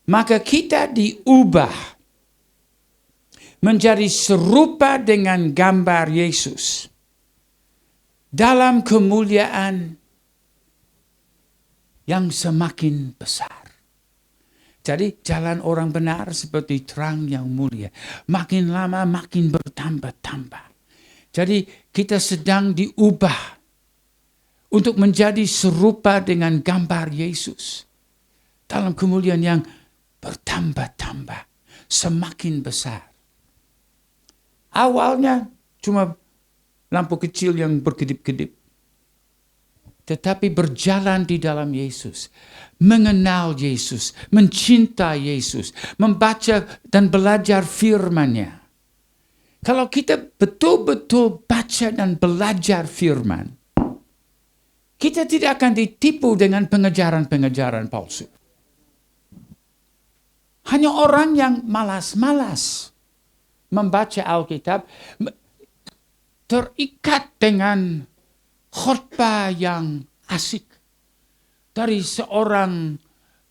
Speaker 3: maka kita diubah menjadi serupa dengan gambar Yesus dalam kemuliaan yang semakin besar. Jadi jalan orang benar seperti terang yang mulia. Makin lama makin bertambah-tambah. Jadi kita sedang diubah untuk menjadi serupa dengan gambar Yesus. Dalam kemuliaan yang bertambah-tambah. Semakin besar. Awalnya cuma lampu kecil yang berkedip-kedip. Tetapi berjalan di dalam Yesus, mengenal Yesus, mencintai Yesus, membaca dan belajar firman-Nya. Kalau kita betul-betul baca dan belajar firman, kita tidak akan ditipu dengan pengejaran-pengejaran palsu. Hanya orang yang malas-malas membaca Alkitab, terikat dengan khotbah yang asik dari seorang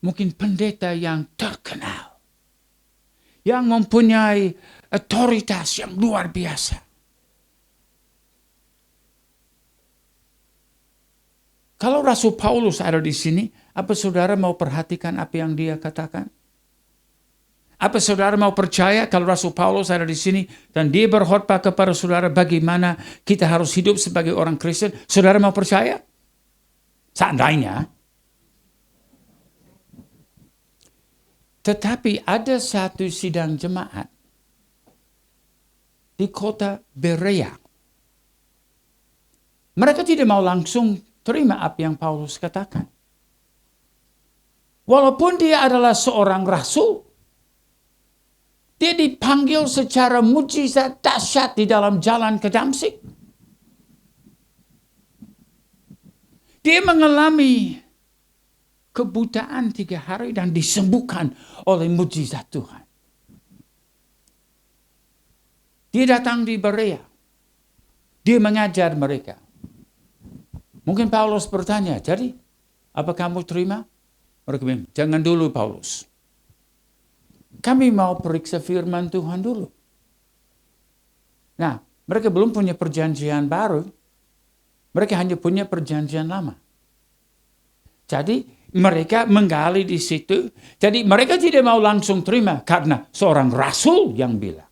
Speaker 3: mungkin pendeta yang terkenal, yang mempunyai otoritas yang luar biasa. Kalau Rasul Paulus ada di sini, apa saudara mau perhatikan apa yang dia katakan? Apa saudara mau percaya kalau Rasul Paulus ada di sini dan dia berkhotbah kepada saudara bagaimana kita harus hidup sebagai orang Kristen? Saudara mau percaya? Seandainya. Tetapi ada satu sidang jemaat di kota Berea. Mereka tidak mau langsung terima apa yang Paulus katakan. Walaupun dia adalah seorang rasul, dia dipanggil secara mujizat dahsyat di dalam jalan ke Damsyik. Dia mengalami kebutaan 3 hari dan disembuhkan oleh mujizat Tuhan. Dia datang di Berea. Dia mengajar mereka. Mungkin Paulus bertanya, jadi apa kamu terima? Mereka bilang, jangan dulu Paulus. Kami mau periksa firman Tuhan dulu. Nah, mereka belum punya perjanjian baru. Mereka hanya punya perjanjian lama. Jadi, mereka menggali di situ. Jadi, mereka tidak mau langsung terima karena seorang rasul yang bilang.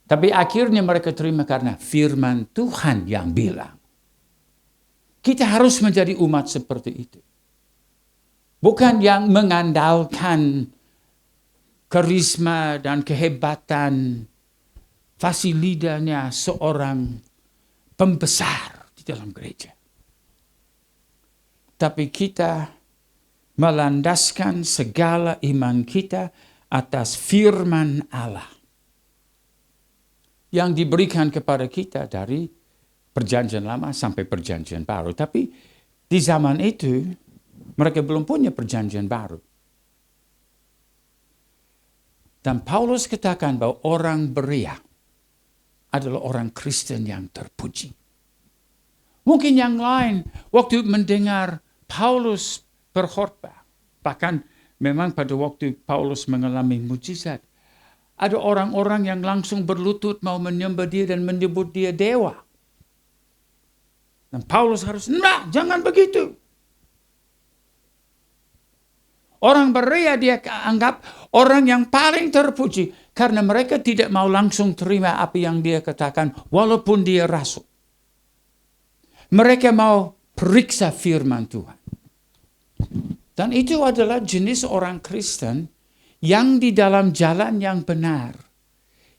Speaker 3: Tapi akhirnya mereka terima karena firman Tuhan yang bilang. Kita harus menjadi umat seperti itu. Bukan yang mengandalkan karisma dan kehebatan fasilitanya seorang pembesar di dalam gereja. Tapi kita melandaskan segala iman kita atas firman Allah yang diberikan kepada kita dari perjanjian lama sampai perjanjian baru. Tapi di zaman itu mereka belum punya perjanjian baru. Dan Paulus katakan bahwa orang Berea adalah orang Kristen yang terpuji. Mungkin yang lain waktu mendengar Paulus berkhotbah, bahkan memang pada waktu Paulus mengalami mujizat, ada orang-orang yang langsung berlutut mau menyembah dia dan menyebut dia dewa. Dan Paulus harus, nah jangan begitu. Orang Berea dia anggap orang yang paling terpuji karena mereka tidak mau langsung terima apa yang dia katakan walaupun dia rasul. Mereka mau periksa firman Tuhan. Dan itu adalah jenis orang Kristen yang di dalam jalan yang benar,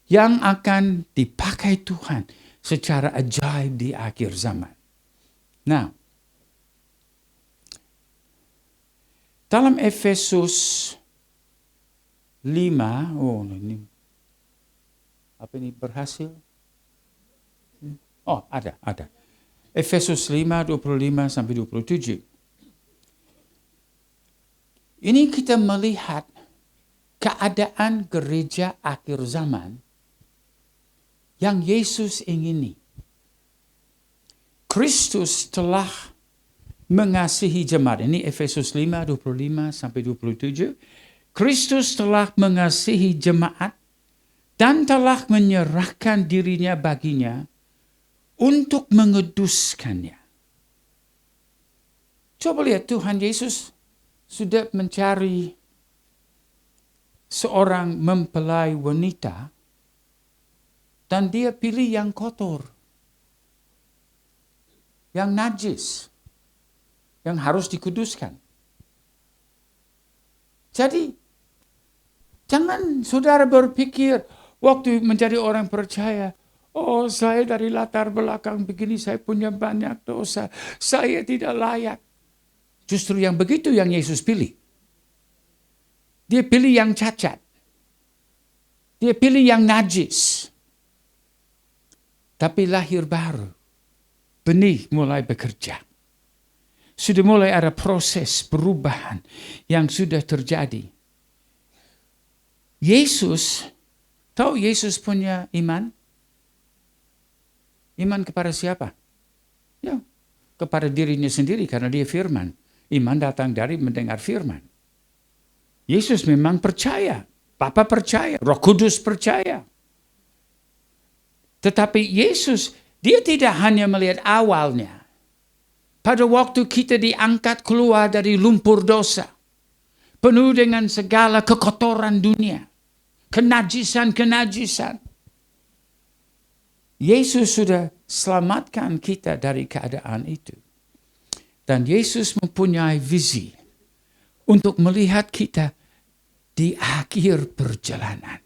Speaker 3: yang akan dipakai Tuhan secara ajaib di akhir zaman. Nah, dalam Efesus 5, ini apa ini berhasil? Oh, ada. Efesus 5, 25 sampai 27. Ini kita melihat keadaan gereja akhir zaman yang Yesus ingini. Kristus telah mengasihi jemaat. Ini Efesus 5, 25 sampai 27. Kristus telah mengasihi jemaat dan telah menyerahkan dirinya baginya untuk menguduskannya. Coba lihat Tuhan Yesus sudah mencari seorang mempelai wanita dan dia pilih yang kotor, yang najis, yang harus dikuduskan. Jadi, jangan saudara berpikir waktu menjadi orang percaya, oh saya dari latar belakang begini, saya punya banyak dosa, saya tidak layak. Justru yang begitu yang Yesus pilih. Dia pilih yang cacat. Dia pilih yang najis. Tapi lahir baru. Benih mulai bekerja. Sudah mulai ada proses perubahan yang sudah terjadi. Yesus, tahu Yesus punya iman? Iman kepada siapa? Ya, kepada dirinya sendiri karena dia firman. Iman datang dari mendengar firman. Yesus memang percaya. Bapa percaya. Roh Kudus percaya. Tetapi Yesus, dia tidak hanya melihat awalnya. Pada waktu kita diangkat keluar dari lumpur dosa. Penuh dengan segala kekotoran dunia. Kenajisan-kenajisan. Yesus sudah selamatkan kita dari keadaan itu. Dan Yesus mempunyai visi untuk melihat kita di akhir perjalanan.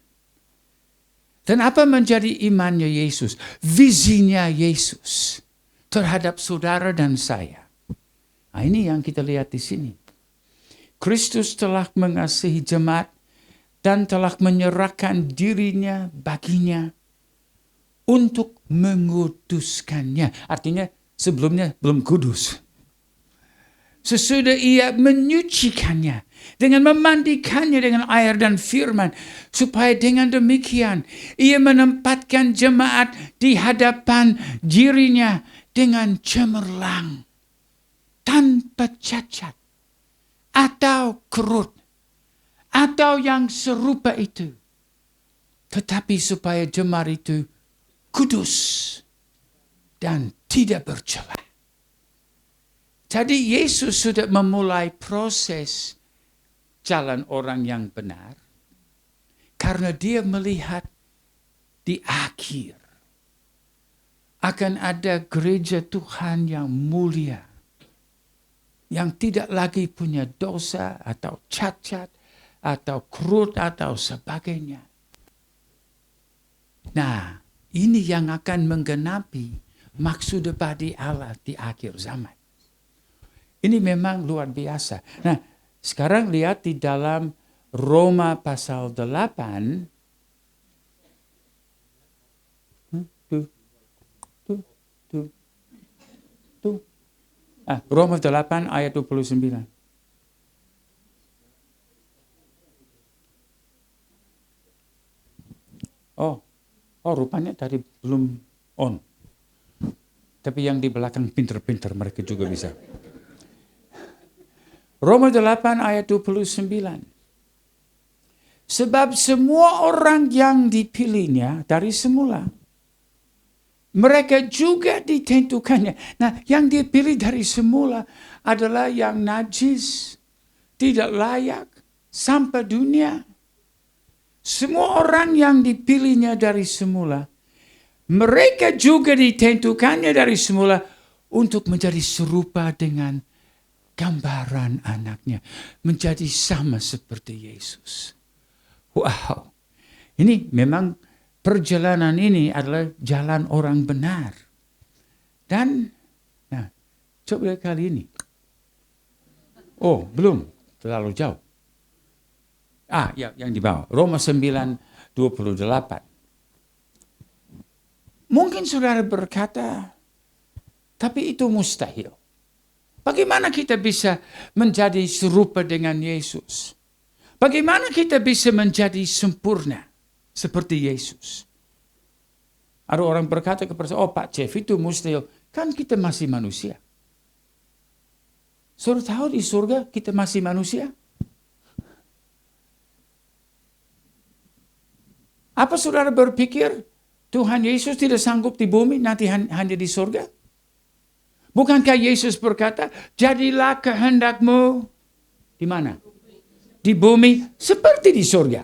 Speaker 3: Dan apa menjadi imannya Yesus? Visinya Yesus terhadap saudara dan saya. Nah, ini yang kita lihat di sini. Kristus telah mengasihi jemaat dan telah menyerahkan dirinya baginya untuk menguduskannya. Artinya sebelumnya belum kudus. Sesudah ia menyucikannya dengan memandikannya dengan air dan firman, supaya dengan demikian ia menempatkan jemaat di hadapan dirinya dengan cemerlang, tanpa cacat atau kerut atau yang serupa itu, tetapi supaya jemaat itu kudus dan tidak bercela. Jadi Yesus sudah memulai proses jalan orang yang benar karena dia melihat di akhir akan ada gereja Tuhan yang mulia, yang tidak lagi punya dosa atau cacat atau kerut atau sebagainya. Nah, ini yang akan menggenapi maksud abadi Allah di akhir zaman. Ini memang luar biasa. Nah, sekarang lihat di dalam Roma pasal 8. Roma 8 ayat 29. Oh, rupanya tadi belum on. Tapi yang di belakang pinter-pinter mereka juga bisa. Roma 8 ayat 29. Sebab semua orang yang dipilihnya dari semula, mereka juga ditentukannya. Nah, yang dipilih dari semula adalah yang najis, tidak layak, sampai dunia. Semua orang yang dipilihnya dari semula, mereka juga ditentukannya dari semula untuk menjadi serupa dengan gambaran anaknya, menjadi sama seperti Yesus. Wow, ini memang perjalanan ini adalah jalan orang benar. Dan, nah, coba kali ini. Oh, belum, terlalu jauh. Ya, yang di bawah, Roma 9:28. Mungkin saudara berkata, tapi itu mustahil. Bagaimana kita bisa menjadi serupa dengan Yesus? Bagaimana kita bisa menjadi sempurna seperti Yesus? Ada orang berkata kepada saya, Pak Chef, itu mustahil. Kan kita masih manusia. Saudara tahu di surga kita masih manusia? Apa saudara berpikir Tuhan Yesus tidak sanggup di bumi, nanti hanya di surga? Bukankah Yesus berkata, jadilah kehendakmu Di mana? Di bumi seperti di surga.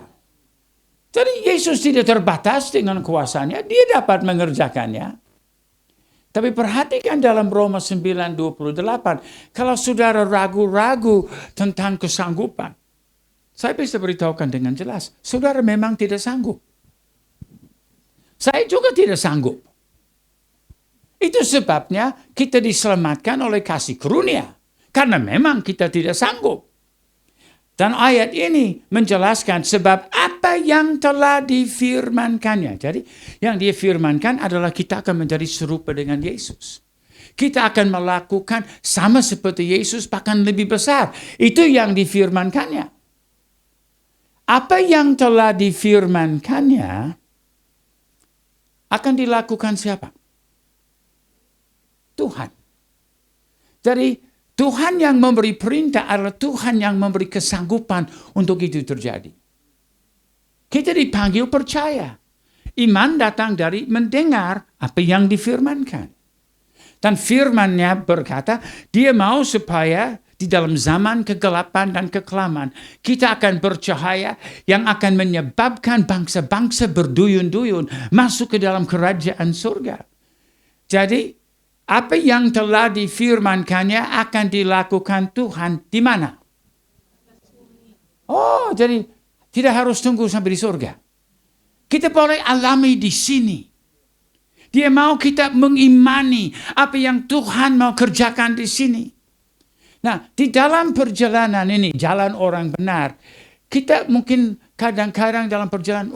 Speaker 3: Jadi Yesus tidak terbatas dengan kuasanya, dia dapat mengerjakannya. Tapi perhatikan dalam Roma 9:28, kalau saudara ragu-ragu tentang kesanggupan, saya bisa beritahukan dengan jelas, saudara memang tidak sanggup. Saya juga tidak sanggup. Itu sebabnya kita diselamatkan oleh kasih karunia. Karena memang kita tidak sanggup. Dan ayat ini menjelaskan sebab apa yang telah difirmankannya. Jadi yang dia firmankan adalah kita akan menjadi serupa dengan Yesus. Kita akan melakukan sama seperti Yesus, bahkan lebih besar. Itu yang difirmankannya. Apa yang telah difirmankannya akan dilakukan siapa? Tuhan. Jadi Tuhan yang memberi perintah adalah Tuhan yang memberi kesanggupan untuk itu terjadi. Kita dipanggil percaya. Iman datang dari mendengar apa yang difirmankan. Dan firman-Nya berkata, dia mau supaya di dalam zaman kegelapan dan kekelaman, kita akan bercahaya yang akan menyebabkan bangsa-bangsa berduyun-duyun masuk ke dalam kerajaan surga. Jadi, apa yang telah difirmankannya akan dilakukan Tuhan di mana? Oh, jadi tidak harus tunggu sampai di surga. Kita boleh alami di sini. Dia mau kita mengimani apa yang Tuhan mau kerjakan di sini. Nah, di dalam perjalanan ini, jalan orang benar, kita mungkin kadang-kadang dalam perjalanan,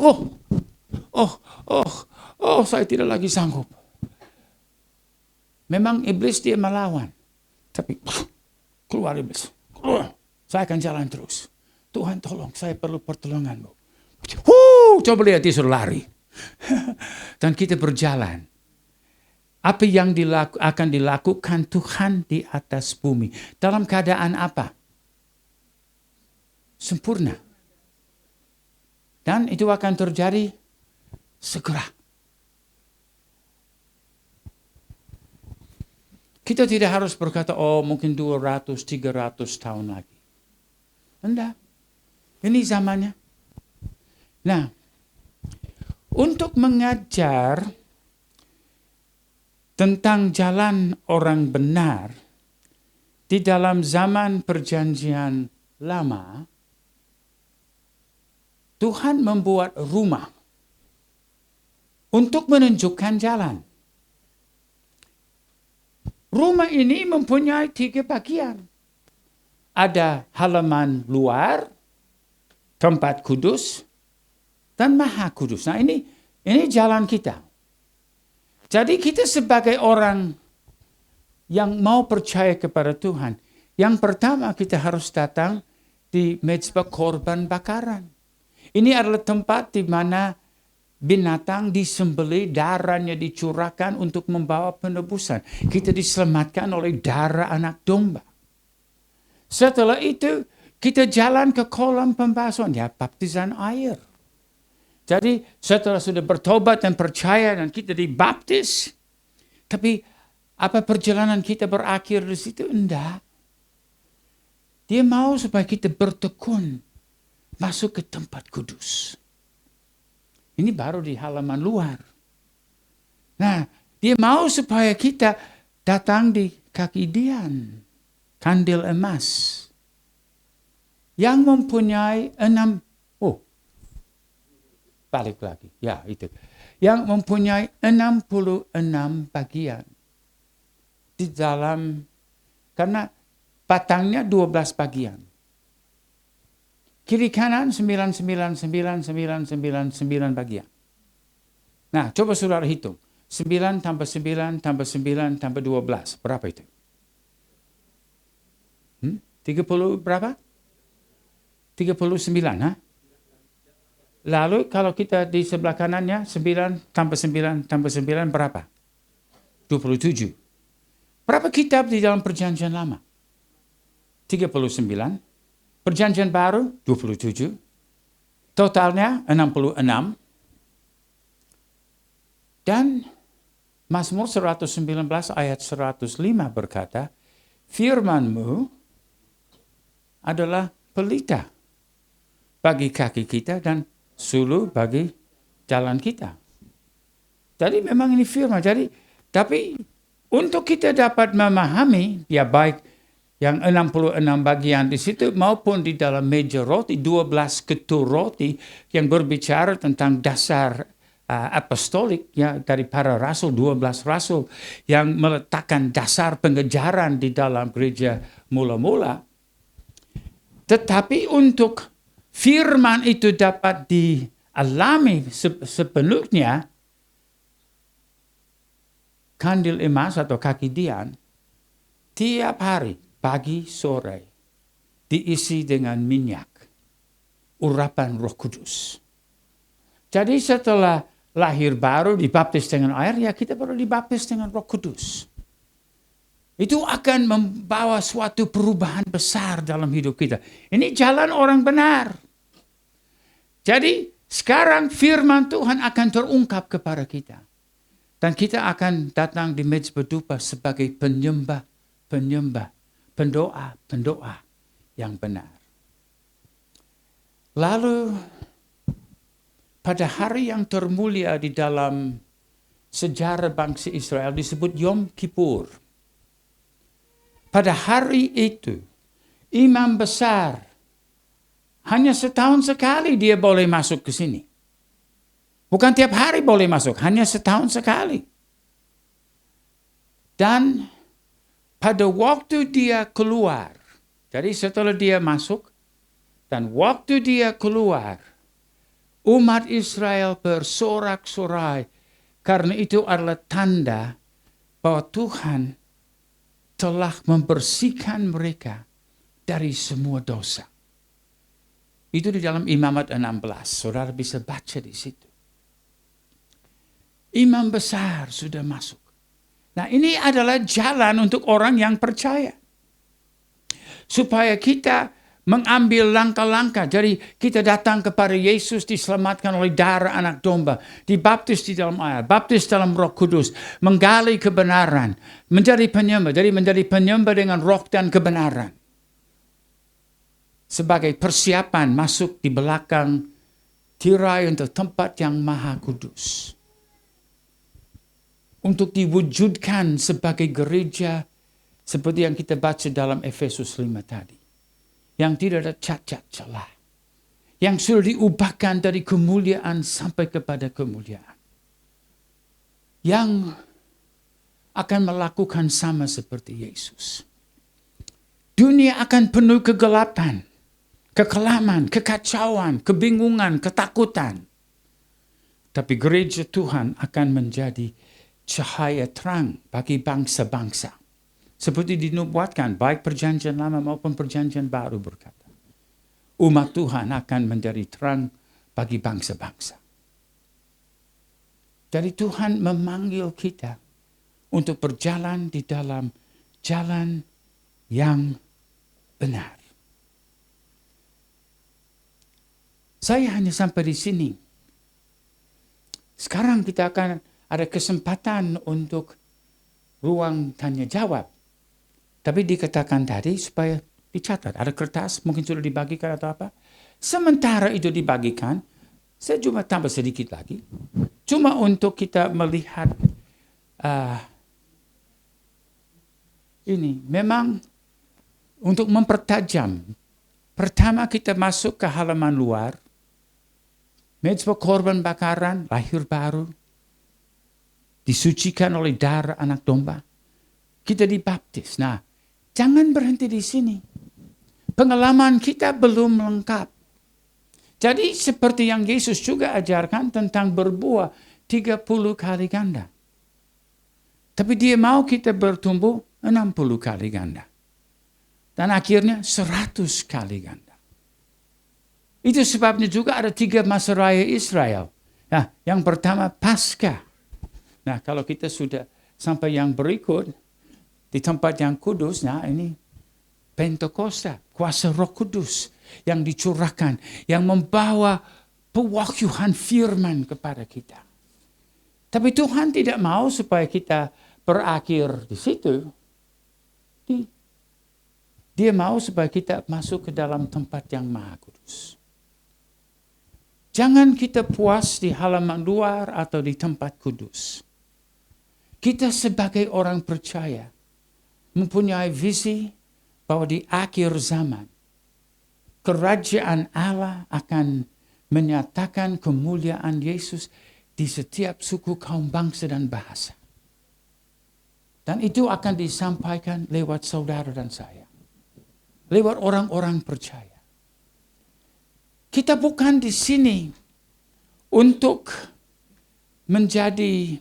Speaker 3: saya tidak lagi sanggup. Memang iblis dia melawan. Tapi keluar iblis. Saya akan jalan terus. Tuhan tolong, saya perlu pertolongan-Mu. Coba lihat dia suruh lari. Dan kita berjalan. Apa yang akan dilakukan Tuhan di atas bumi. Dalam keadaan apa? Sempurna. Dan itu akan terjadi segera. Kita tidak harus berkata, mungkin 200, 300 tahun lagi. Enggak. Ini zamannya. Nah, untuk mengajar tentang jalan orang benar di dalam zaman perjanjian lama, Tuhan membuat rumah untuk menunjukkan jalan. Rumah ini mempunyai 3 bagian. Ada halaman luar, tempat kudus, dan maha kudus. Nah ini jalan kita. Jadi kita sebagai orang yang mau percaya kepada Tuhan, yang pertama kita harus datang di mezbah korban bakaran. Ini adalah tempat di mana binatang disembelih, darahnya dicurahkan untuk membawa penebusan. Kita diselamatkan oleh darah anak domba. Setelah itu, kita jalan ke kolam pembasuhan, baptisan air. Jadi, setelah sudah bertobat dan percaya dan kita dibaptis, tapi apa perjalanan kita berakhir di situ? Enggak. Dia mau supaya kita bertekun, masuk ke tempat kudus. Ini baru di halaman luar. Nah, dia mau supaya kita datang di kaki Dian, kandil emas, yang mempunyai 6, balik lagi, itu. Yang mempunyai 66 bagian. Di dalam, karena batangnya 12 bagian. Kiri kanan 999 bagian. Nah, coba saudara hitung. 9 tambah 9 tambah 9 tambah 12. Berapa itu? 30 berapa? 39, ha? Lalu kalau kita di sebelah kanannya 9 tambah 9 tambah 9 berapa? 27. Berapa kitab di dalam perjanjian lama? 39. Perjanjian baru 27. Totalnya 66. Dan Mazmur 119 ayat 105 berkata, firman-Mu adalah pelita bagi kaki kita dan suluh bagi jalan kita. Jadi memang ini firman. Tapi untuk kita dapat memahami, ya baik yang 66 bagian di situ maupun di dalam meja roti, 12 ketur roti yang berbicara tentang dasar apostolik ya dari para rasul, 12 rasul yang meletakkan dasar pengejaran di dalam gereja mula-mula. Tetapi untuk firman itu dapat dialami sepenuhnya, kandil emas atau kaki dian tiap hari pagi sore diisi dengan minyak urapan Roh Kudus. Jadi setelah lahir baru dibaptis dengan air, ya kita baru dibaptis dengan Roh Kudus. Itu akan membawa suatu perubahan besar dalam hidup kita. Ini jalan orang benar. Jadi sekarang firman Tuhan akan terungkap kepada kita. Dan kita akan datang di mezbah dupa sebagai penyembah, pendoa yang benar. Lalu pada hari yang termulia di dalam sejarah bangsa Israel disebut Yom Kippur. Pada hari itu, imam besar hanya setahun sekali dia boleh masuk ke sini. Bukan tiap hari boleh masuk, hanya setahun sekali. Dan pada waktu dia keluar, jadi setelah dia masuk, dan waktu dia keluar, umat Israel bersorak-sorai, karena itu adalah tanda bahwa Tuhan telah membersihkan mereka dari semua dosa. Itu di dalam Imamat 16, saudara bisa baca di situ. Imam besar sudah masuk. Nah, ini adalah jalan untuk orang yang percaya. Supaya kita mengambil langkah-langkah. Jadi kita datang kepada Yesus diselamatkan oleh darah anak domba. Dibaptis di dalam air. Baptis dalam Roh Kudus. Menggali kebenaran. Menjadi penyembah. Jadi menjadi penyembah dengan roh dan kebenaran. Sebagai persiapan masuk di belakang tirai untuk tempat yang maha kudus. Untuk diwujudkan sebagai gereja seperti yang kita baca dalam Efesus 5 tadi. Yang tidak ada cacat celah. Yang sudah diubahkan dari kemuliaan sampai kepada kemuliaan. Yang akan melakukan sama seperti Yesus. Dunia akan penuh kegelapan, kekelaman, kekacauan, kebingungan, ketakutan. Tapi gereja Tuhan akan menjadi cahaya terang bagi bangsa-bangsa. Seperti dinubuatkan baik perjanjian lama maupun perjanjian baru berkata. Umat Tuhan akan menjadi terang bagi bangsa-bangsa. Jadi Tuhan memanggil kita untuk berjalan di dalam jalan yang benar. Saya hanya sampai di sini. Sekarang kita akan ada kesempatan untuk ruang tanya jawab. Tapi dikatakan tadi supaya dicatat. Ada kertas mungkin sudah dibagikan atau apa. Sementara itu dibagikan, saya cuma tambah sedikit lagi. Cuma untuk kita melihat ini. Memang untuk mempertajam. Pertama kita masuk ke halaman luar. Mezbah korban bakaran, lahir baru. Disucikan oleh darah anak domba. Kita dibaptis. Nah, jangan berhenti di sini. Pengalaman kita belum lengkap. Jadi seperti yang Yesus juga ajarkan tentang berbuah 30 kali ganda. Tapi dia mau kita bertumbuh 60 kali ganda. Dan akhirnya 100 kali ganda. Itu sebabnya juga ada 3 masa raya Israel. Nah, yang pertama Paskah. Nah, kalau kita sudah sampai yang berikut, di tempat yang kudus, nah ini Pentakosta, kuasa Roh Kudus yang dicurahkan, yang membawa pewahyuan firman kepada kita. Tapi Tuhan tidak mau supaya kita berakhir di situ. Dia mau supaya kita masuk ke dalam tempat yang Maha Kudus. Jangan kita puas di halaman luar atau di tempat kudus. Kita sebagai orang percaya mempunyai visi bahwa di akhir zaman kerajaan Allah akan menyatakan kemuliaan Yesus di setiap suku, kaum, bangsa, dan bahasa. Dan itu akan disampaikan lewat saudara dan saya. Lewat orang-orang percaya. Kita bukan di sini untuk menjadi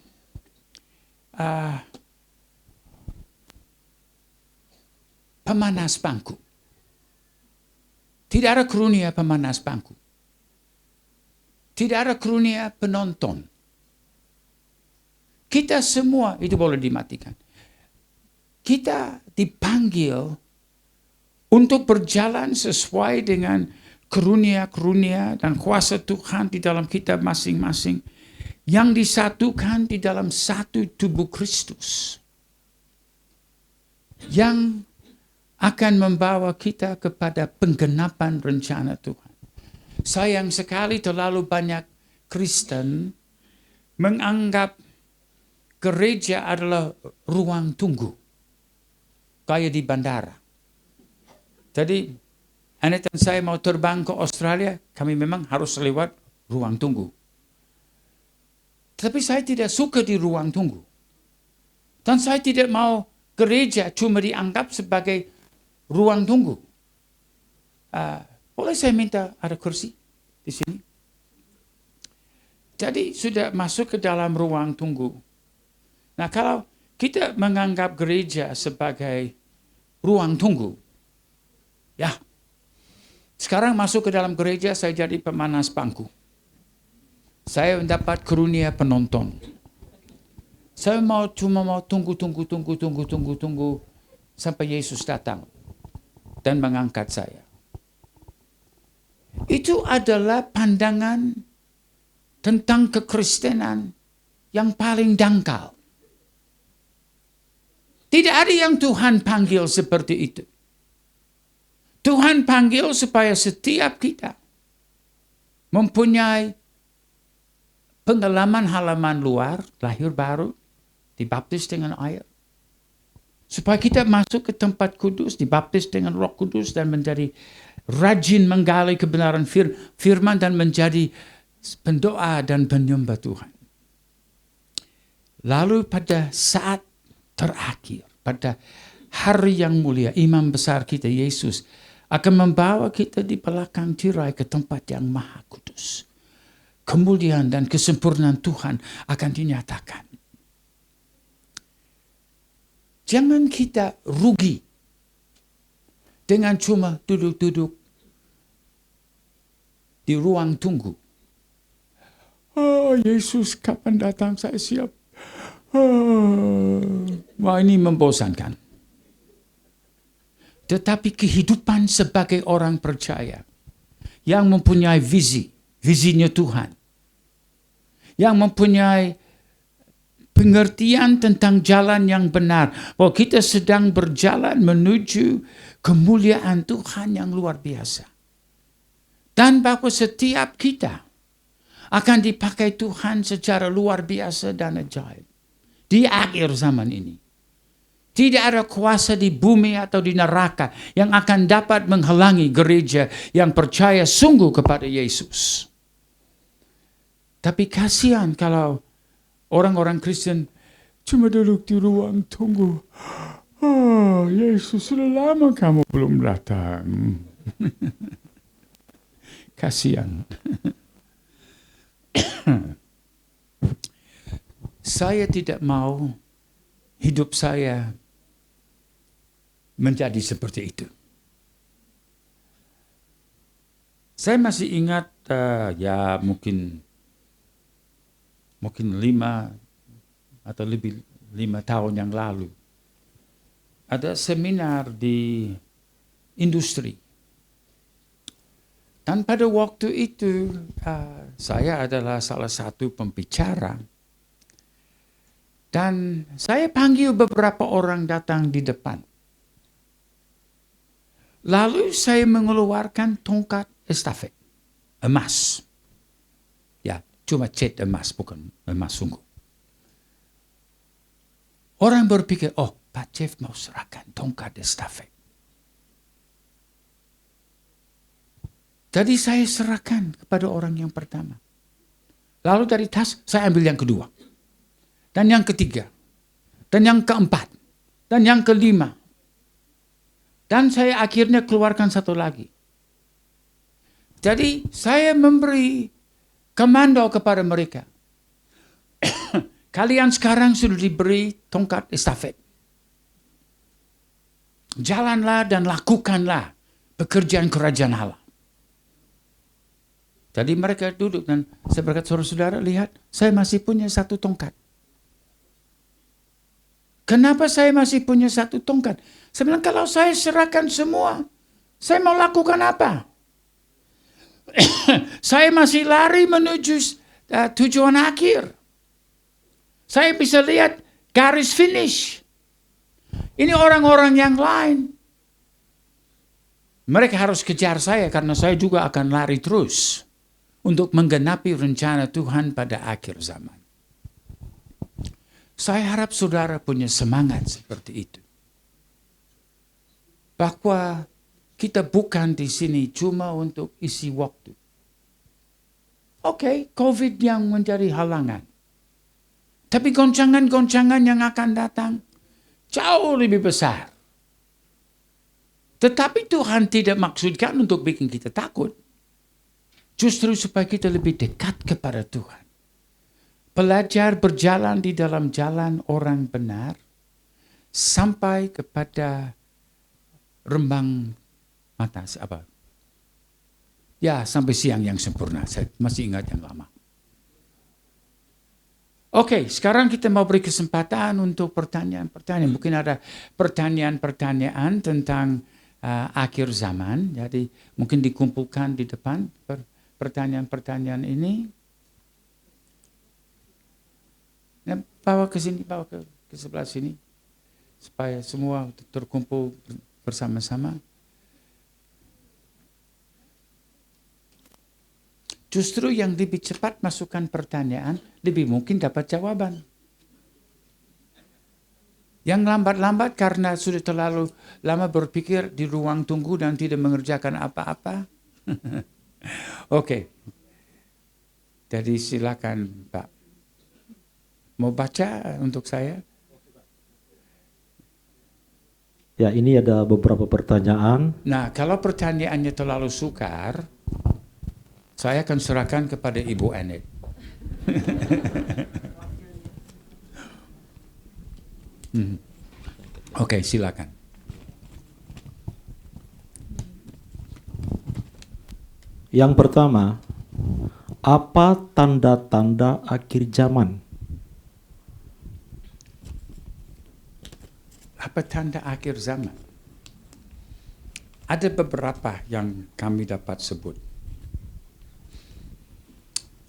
Speaker 3: pemanas bangku. Tidak ada karunia pemanas bangku. Tidak ada karunia penonton. Kita semua, itu boleh dimatikan. Kita dipanggil untuk berjalan sesuai dengan karunia-karunia dan kuasa Tuhan di dalam kita masing-masing, yang disatukan di dalam satu tubuh Kristus, yang akan membawa kita kepada penggenapan rencana Tuhan. Sayang sekali terlalu banyak Kristen menganggap gereja adalah ruang tunggu, kayak di bandara. Jadi, anak dan saya mau terbang ke Australia, kami memang harus lewat ruang tunggu. Tapi saya tidak suka di ruang tunggu. Dan saya tidak mau gereja cuma dianggap sebagai ruang tunggu. Boleh saya minta ada kursi di sini? Jadi sudah masuk ke dalam ruang tunggu. Nah, kalau kita menganggap gereja sebagai ruang tunggu, ya, sekarang masuk ke dalam gereja, saya jadi pemanas bangku. Saya mendapat karunia penonton. Saya cuma mau tunggu sampai Yesus datang dan mengangkat saya. Itu adalah pandangan tentang kekristenan yang paling dangkal. Tidak ada yang Tuhan panggil seperti itu. Tuhan panggil supaya setiap kita mempunyai pengalaman halaman luar, lahir baru, dibaptis dengan air. Supaya kita masuk ke tempat kudus, dibaptis dengan Roh Kudus dan menjadi rajin menggali kebenaran firman dan menjadi pendoa dan penyembah Tuhan. Lalu pada saat terakhir, pada hari yang mulia, Imam besar kita Yesus akan membawa kita di belakang tirai ke tempat yang Maha Kudus. Kemuliaan dan kesempurnaan Tuhan akan dinyatakan. Jangan kita rugi dengan cuma duduk-duduk di ruang tunggu. Oh, Yesus kapan datang, saya siap. Wah, ini membosankan. Tetapi kehidupan sebagai orang percaya yang mempunyai visinya Tuhan, yang mempunyai pengertian tentang jalan yang benar, bahwa kita sedang berjalan menuju kemuliaan Tuhan yang luar biasa. Dan bahwa setiap kita akan dipakai Tuhan secara luar biasa dan ajaib di akhir zaman ini. Tidak ada kuasa di bumi atau di neraka yang akan dapat menghalangi gereja yang percaya sungguh kepada Yesus. Tapi kasihan kalau orang-orang Kristen cuma duduk di ruang tunggu. Oh, Yesus sudah lama kamu belum datang. Kasihan. Saya tidak mau hidup saya menjadi seperti itu. Saya masih ingat ya mungkin 5 atau lebih 5 tahun yang lalu ada seminar di industri. Dan pada waktu itu saya adalah salah satu pembicara. Dan saya panggil beberapa orang datang di depan. Lalu saya mengeluarkan tongkat estafet emas. Ya, cuma cat emas, bukan emas sungguh. Orang berpikir, oh Pak Jeff mau serahkan tongkat estafet. Jadi saya serahkan kepada orang yang pertama. Lalu dari tas saya ambil yang kedua. Dan yang ketiga. Dan yang keempat. Dan yang kelima. Dan saya akhirnya keluarkan satu lagi. Jadi saya memberi komando kepada mereka. Kalian sekarang sudah diberi tongkat estafet. Jalanlah dan lakukanlah pekerjaan kerajaan Allah. Jadi mereka duduk dan saya berkata, saudara-saudara lihat, saya masih punya satu tongkat. Kenapa saya masih punya satu tongkat? Saya bilang, kalau saya serahkan semua, saya mau lakukan apa? Saya masih lari menuju tujuan akhir. Saya bisa lihat garis finish. Ini orang-orang yang lain. Mereka harus kejar saya karena saya juga akan lari terus untuk menggenapi rencana Tuhan pada akhir zaman. Saya harap saudara punya semangat seperti itu. Bahwa kita bukan di sini cuma untuk isi waktu. Oke, COVID yang menjadi halangan. Tapi goncangan-goncangan yang akan datang jauh lebih besar. Tetapi Tuhan tidak maksudkan untuk bikin kita takut. Justru supaya kita lebih dekat kepada Tuhan. Belajar berjalan di dalam jalan orang benar. Sampai kepada rembang mata. Apa? Ya, sampai siang yang sempurna. Saya masih ingat yang lama. Oke, sekarang kita mau beri kesempatan untuk pertanyaan-pertanyaan. Mungkin ada pertanyaan-pertanyaan tentang akhir zaman. Jadi mungkin dikumpulkan di depan pertanyaan-pertanyaan ini. Nah, bawa ke sini, bawa ke sebelah sini. Supaya semua terkumpul bersama-sama. Justru yang lebih cepat masukkan pertanyaan, lebih mungkin dapat jawaban. Yang lambat-lambat karena sudah terlalu lama berpikir di ruang tunggu dan tidak mengerjakan apa-apa. Oke. Jadi silakan Pak. Mau baca untuk saya?
Speaker 2: Ya, ini ada beberapa pertanyaan.
Speaker 3: Nah, kalau pertanyaannya terlalu sukar, saya akan serahkan kepada Ibu Anet. Oke, silakan.
Speaker 2: Yang pertama, apa tanda-tanda akhir zaman?
Speaker 3: Apa tanda akhir zaman? Ada beberapa yang kami dapat sebut.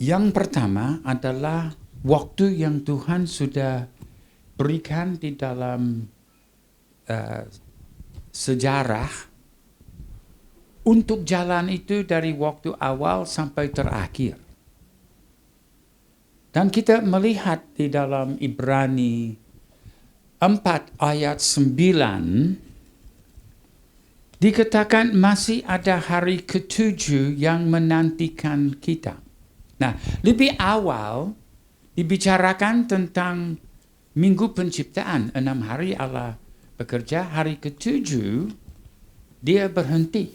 Speaker 3: Yang pertama adalah waktu yang Tuhan sudah berikan di dalam sejarah untuk jalan itu dari waktu awal sampai terakhir. Dan kita melihat di dalam Ibrani 4 ayat 9 dikatakan masih ada hari ke-7 yang menantikan kita. Nah, lebih awal dibicarakan tentang minggu penciptaan. 6 hari Allah bekerja, hari ke-7 dia berhenti.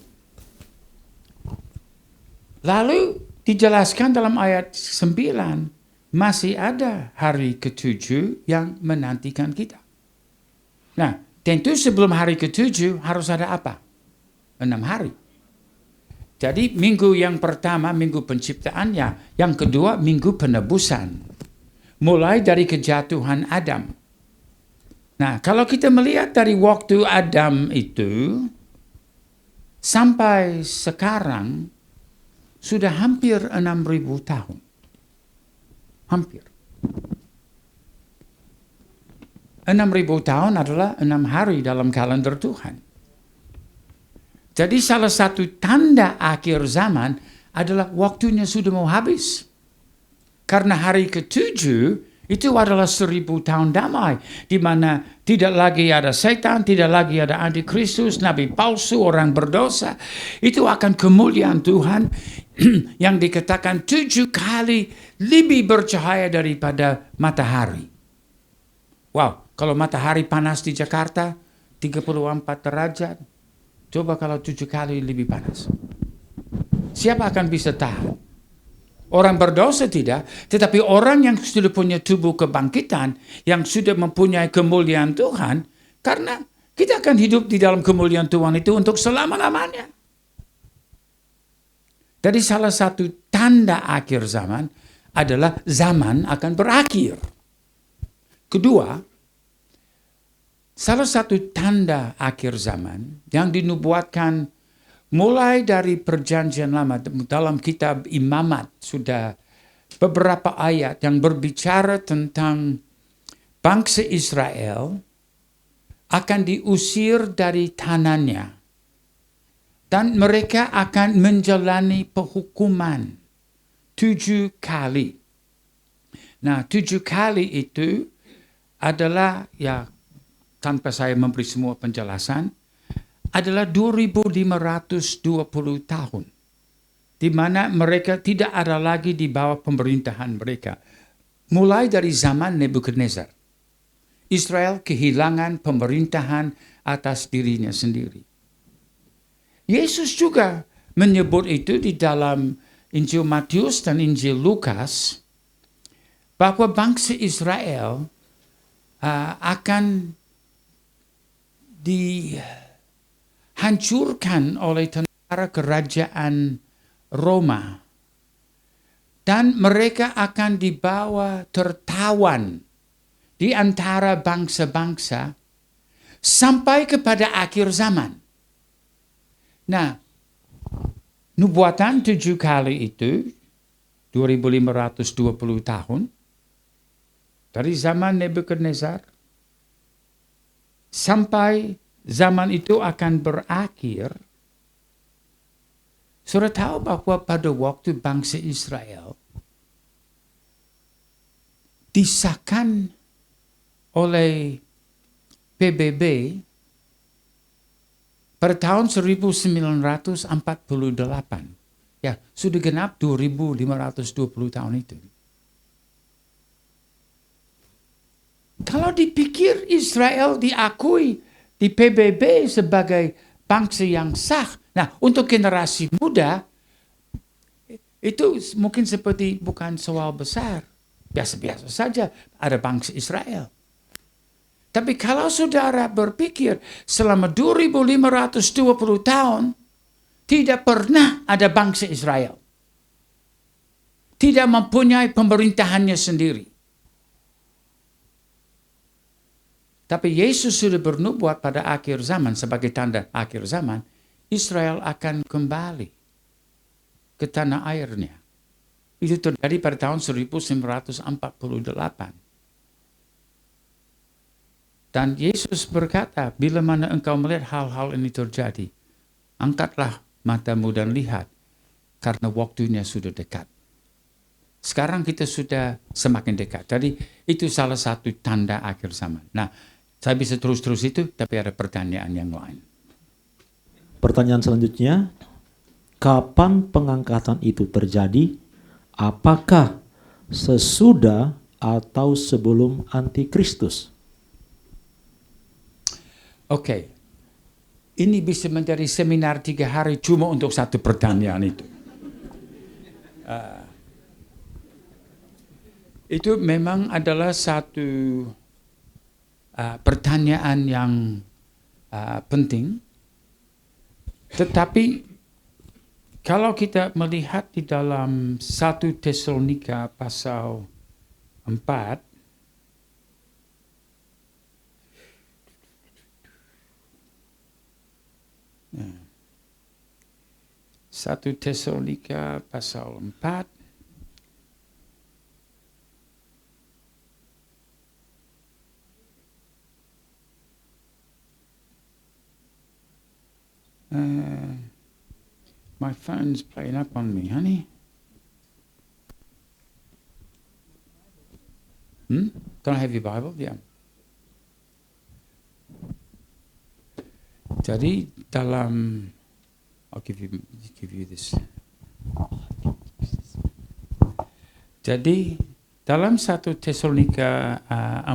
Speaker 3: Lalu dijelaskan dalam ayat 9, masih ada hari ke-7 yang menantikan kita. Nah, tentu sebelum hari ke-7 harus ada apa? 6 hari. Jadi minggu yang pertama, minggu penciptaannya. Yang kedua, minggu penebusan. Mulai dari kejatuhan Adam. Nah, kalau kita melihat dari waktu Adam itu, sampai sekarang, sudah hampir 6.000 tahun. Hampir. 6.000 tahun adalah 6 hari dalam kalender Tuhan. Jadi salah satu tanda akhir zaman adalah waktunya sudah mau habis. Karena hari ke-7 itu adalah 1000 tahun damai, di mana tidak lagi ada setan, tidak lagi ada antikristus, nabi palsu, orang berdosa. Itu akan kemuliaan Tuhan yang dikatakan 7 kali lebih bercahaya daripada matahari. Wow, kalau matahari panas di Jakarta 34 derajat, coba kalau 7 kali lebih panas. Siapa akan bisa tahan? Orang berdosa tidak, tetapi orang yang sudah punya tubuh kebangkitan, yang sudah mempunyai kemuliaan Tuhan, karena kita akan hidup di dalam kemuliaan Tuhan itu untuk selama-lamanya. Jadi salah satu tanda akhir zaman adalah zaman akan berakhir. Kedua, salah satu tanda akhir zaman yang dinubuatkan mulai dari perjanjian lama dalam kitab Imamat, sudah beberapa ayat yang berbicara tentang bangsa Israel akan diusir dari tanahnya dan mereka akan menjalani penghukuman 7 kali. Nah, 7 kali itu adalah, ya tanpa saya memberi semua penjelasan, adalah 2520 tahun, di mana mereka tidak ada lagi di bawah pemerintahan mereka. Mulai dari zaman Nebukadnezar, Israel kehilangan pemerintahan atas dirinya sendiri. Yesus juga menyebut itu di dalam Injil Matius dan Injil Lukas, bahwa bangsa Israel akan dihancurkan oleh tentara kerajaan Roma, dan mereka akan dibawa tertawan di antara bangsa-bangsa sampai kepada akhir zaman. Nah, nubuatan 7 kali itu 2520 tahun dari zaman Nebukadnezar sampai zaman itu akan berakhir. Saudara tahu bahwa pada waktu bangsa Israel disahkan oleh PBB pada tahun 1948. Ya, sudah genap 2520 tahun itu. Kalau dipikir Israel diakui di PBB sebagai bangsa yang sah. Nah, untuk generasi muda, itu mungkin seperti bukan soal besar. Biasa-biasa saja ada bangsa Israel. Tapi kalau saudara berpikir selama 2520 tahun, tidak pernah ada bangsa Israel. Tidak mempunyai pemerintahannya sendiri. Tapi Yesus sudah bernubuat pada akhir zaman, sebagai tanda akhir zaman, Israel akan kembali ke tanah airnya. Itu terjadi pada tahun 1948. Dan Yesus berkata, bila mana engkau melihat hal-hal ini terjadi, angkatlah matamu dan lihat, karena waktunya sudah dekat. Sekarang kita sudah semakin dekat. Jadi itu salah satu tanda akhir zaman. Nah, saya bisa terus-terus itu, tapi ada pertanyaan yang lain.
Speaker 2: Pertanyaan selanjutnya, kapan pengangkatan itu terjadi? Apakah sesudah atau sebelum antikristus?
Speaker 3: Oke, ini bisa menjadi seminar 3 hari cuma untuk satu pertanyaan itu. Itu memang adalah satu pertanyaan yang penting. Tetapi kalau kita melihat di dalam 1 Tesalonika pasal 4, 1 Tesalonika pasal 4 1 My phone's playing up on me, honey. Can I have your Bible? Yeah. Jadi dalam, I'll give you this. Jadi dalam 1 Tesalonika 4,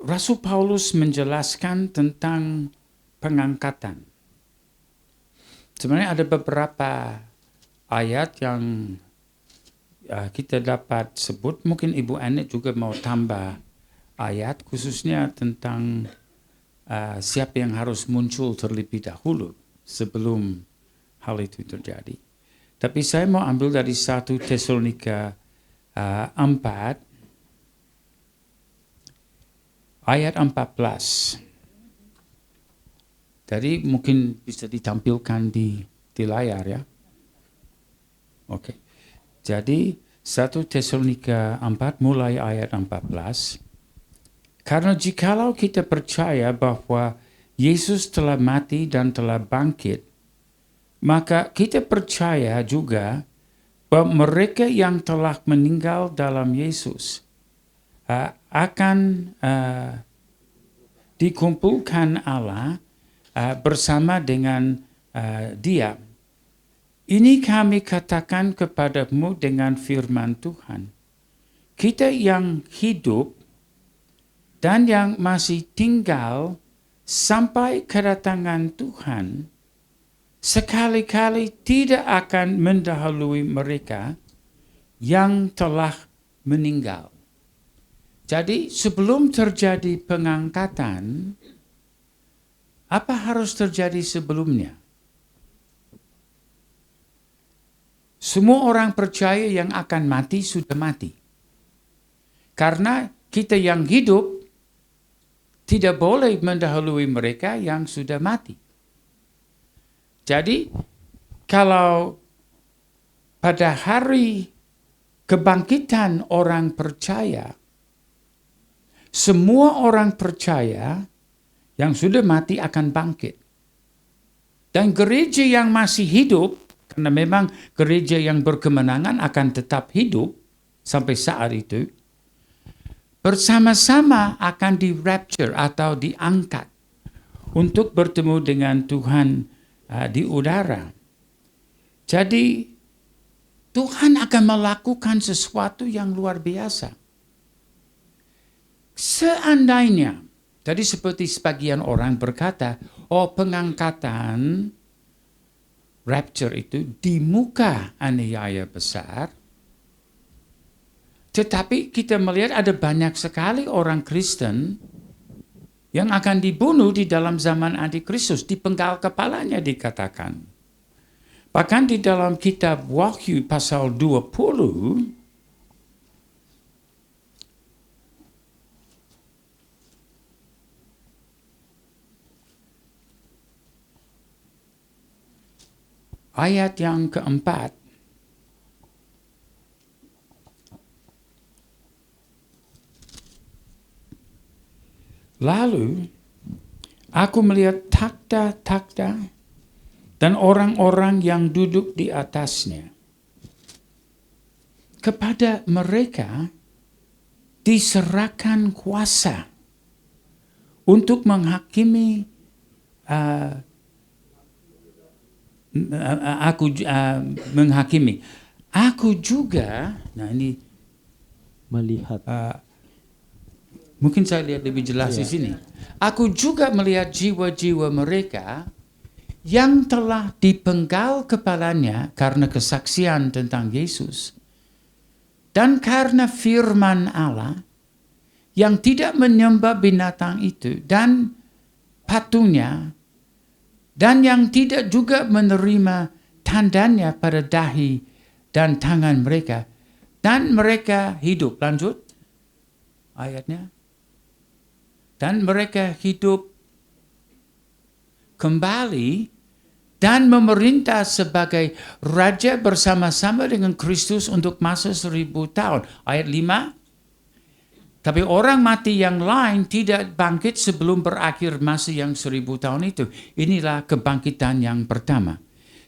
Speaker 3: Rasul Paulus menjelaskan tentang pengangkatan. Sebenarnya ada beberapa ayat yang kita dapat sebut. Mungkin Ibu Anet juga mau tambah ayat khususnya tentang siapa yang harus muncul terlebih dahulu sebelum hal itu terjadi. Tapi saya mau ambil dari 1 Tesalonika 4 ayat 14. Jadi mungkin bisa ditampilkan di layar ya. Oke. Jadi 1 Tesalonika 4 mulai ayat 14. Karena jikalau kita percaya bahwa Yesus telah mati dan telah bangkit, maka kita percaya juga bahwa mereka yang telah meninggal dalam Yesus akan dikumpulkan Allah bersama dengan Dia. Ini kami katakan kepadamu dengan firman Tuhan. Kita yang hidup dan yang masih tinggal sampai kedatangan Tuhan, sekali-kali tidak akan mendahului mereka yang telah meninggal. Jadi sebelum terjadi pengangkatan, apa harus terjadi sebelumnya? Semua orang percaya yang akan mati sudah mati. Karena kita yang hidup tidak boleh mendahului mereka yang sudah mati. Jadi kalau pada hari kebangkitan orang percaya, semua orang percaya yang sudah mati akan bangkit. Dan gereja yang masih hidup, karena memang gereja yang berkemenangan akan tetap hidup sampai saat itu, bersama-sama akan di-rapture atau diangkat untuk bertemu dengan Tuhan di udara. Jadi Tuhan akan melakukan sesuatu yang luar biasa. Seandainya, tadi seperti sebagian orang berkata, pengangkatan rapture itu di muka aniaya besar. Tetapi kita melihat ada banyak sekali orang Kristen yang akan dibunuh di dalam zaman Antikristus, dipenggal kepalanya dikatakan. Bahkan di dalam kitab Wahyu pasal 20, ayat yang keempat, lalu aku melihat takhta-takhta dan orang-orang yang duduk di atasnya. Kepada mereka diserahkan kuasa untuk menghakimi menghakimi. Aku juga, nah ini
Speaker 2: Melihat.
Speaker 3: Mungkin saya lihat lebih jelas di sini. Aku juga melihat jiwa-jiwa mereka yang telah dipenggal kepalanya karena kesaksian tentang Yesus dan karena firman Allah, yang tidak menyembah binatang itu dan patungnya, dan yang tidak juga menerima tandanya pada dahi dan tangan mereka, dan mereka hidup. Lanjut ayatnya. Dan mereka hidup kembali dan memerintah sebagai raja bersama-sama dengan Kristus untuk masa 1000 tahun. Ayat 5. Tapi orang mati yang lain tidak bangkit sebelum berakhir masa yang 1000 tahun itu. Inilah kebangkitan yang pertama.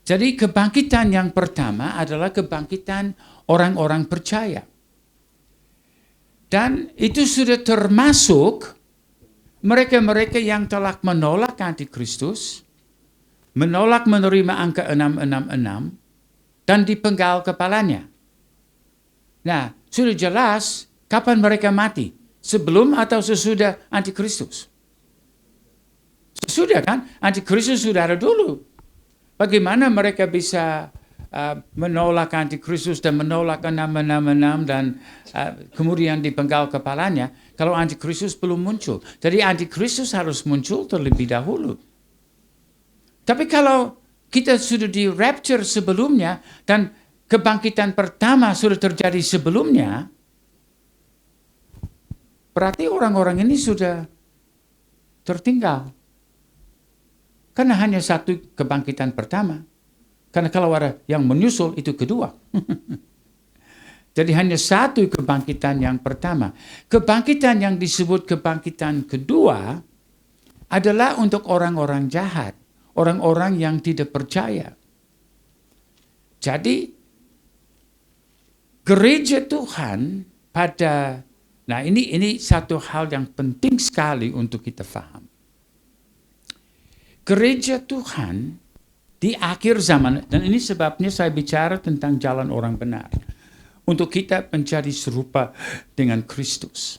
Speaker 3: Jadi kebangkitan yang pertama adalah kebangkitan orang-orang percaya. Dan itu sudah termasuk mereka-mereka yang telah menolak Antikristus, menolak menerima angka 666, dan dipenggal kepalanya. Nah, sudah jelas kapan mereka mati? Sebelum atau sesudah Antikristus? Sesudah kan? Antikristus sudah ada dulu. Bagaimana mereka bisa menolak Antikristus dan menolak 666 dan kemudian dipenggal kepalanya kalau Antikristus belum muncul? Jadi Antikristus harus muncul terlebih dahulu. Tapi kalau kita sudah di rapture sebelumnya dan kebangkitan pertama sudah terjadi sebelumnya, berarti orang-orang ini sudah tertinggal. Karena hanya satu kebangkitan pertama. Karena kalau ada yang menyusul itu kedua. Jadi hanya satu kebangkitan yang pertama. Kebangkitan yang disebut kebangkitan kedua adalah untuk orang-orang jahat. Orang-orang yang tidak percaya. Jadi gereja Tuhan pada, nah ini satu hal yang penting sekali untuk kita paham. Gereja Tuhan di akhir zaman, dan ini sebabnya saya bicara tentang jalan orang benar. Untuk kita menjadi serupa dengan Kristus.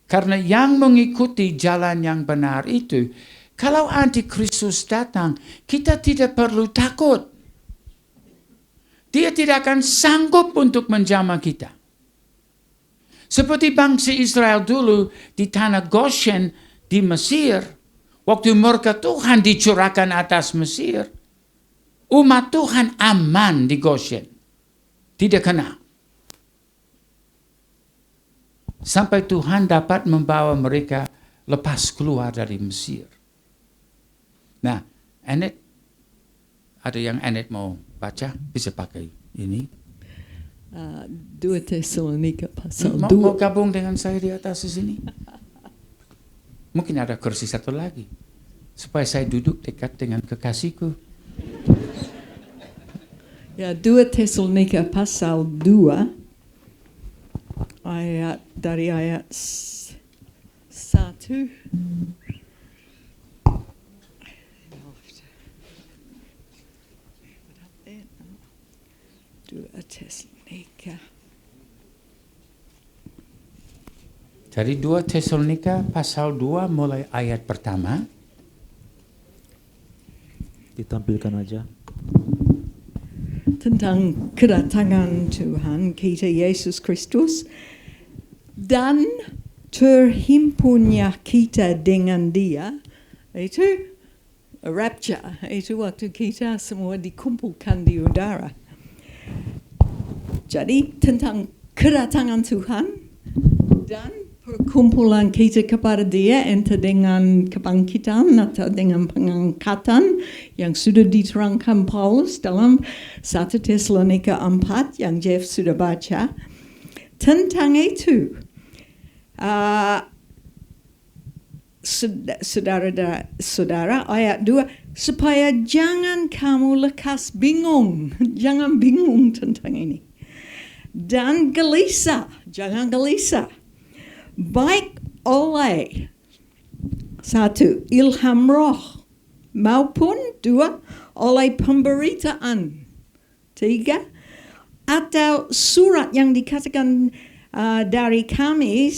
Speaker 3: Karena yang mengikuti jalan yang benar itu, kalau Antikristus datang, kita tidak perlu takut. Dia tidak akan sanggup untuk menjamah kita. Seperti bangsa Israel dulu di tanah Goshen di Mesir, waktu murka Tuhan dicurahkan atas Mesir, umat Tuhan aman di Goshen. Tidak kena. Sampai Tuhan dapat membawa mereka lepas keluar dari Mesir. Nah, Anet, ada yang Anet mau baca? Bisa pakai ini.
Speaker 4: 2 Tesalonika pasal 2.
Speaker 3: Mau gabung dengan saya di atas sini? Mungkin ada kursi satu lagi. Supaya saya duduk dekat dengan kekasihku.
Speaker 4: Ya, 2 Tesalonika pasal 2. Dari ayat 1. 2 Tesalonika.
Speaker 3: Dari 2 Tesalonika pasal 2 mulai ayat pertama.
Speaker 2: Ditampilkan aja.
Speaker 4: Tentang kedatangan Tuhan kita Yesus Kristus dan terhimpunnya kita dengan Dia, itu rapture, itu waktu kita semua dikumpulkan di udara. Jadi tentang kedatangan Tuhan dan perkumpulan kita kepada Dia, entah dengan kebangkitan atau dengan pengangkatan yang sudah diterangkan Paulus dalam 1 Tesalonika 4 yang Jeff sudah baca. Tentang itu, saudara, ayat 2, supaya jangan kamu lekas bingung, jangan bingung tentang ini. Dan gelisah, jangan gelisah. Baik oleh 1, ilham roh, maupun 2, oleh pemberitaan. 3, atau surat yang dikatakan dari kami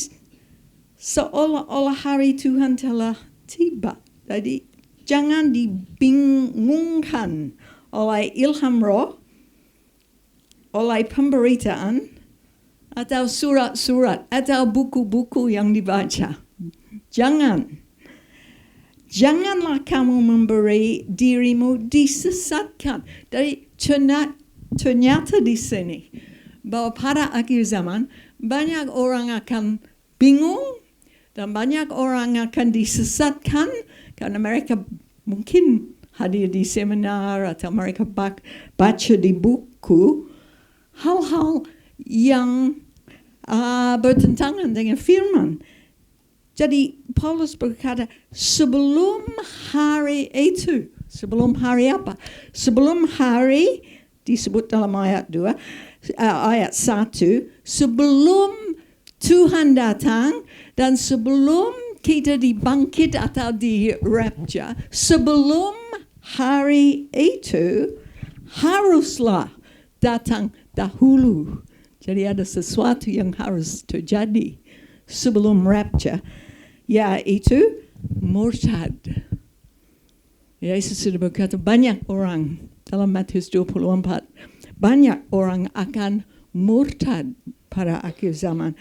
Speaker 4: seolah-olah hari Tuhan telah tiba. Jadi jangan dibingungkan oleh ilham roh, oleh pemberitaan, atau surat-surat, atau buku-buku yang dibaca. Janganlah kamu memberi dirimu disesatkan. Dari ternyata di sini, bahwa pada akhir zaman, banyak orang akan bingung, dan banyak orang akan disesatkan, karena mereka mungkin hadir di seminar, atau mereka baca di buku, hal-hal yang bertentangan dengan firman. Jadi Paulus berkata, sebelum hari itu, sebelum hari apa? Sebelum hari disebut dalam ayat 2, ayat 1, sebelum Tuhan datang dan sebelum kita dibangkit atau di rapture, sebelum hari itu haruslah datang dahulu. Jadi ada sesuatu yang harus terjadi sebelum rapture, yaitu murtad. Yesus sudah berkata banyak orang dalam Matius 24, banyak orang akan murtad pada akhir zaman.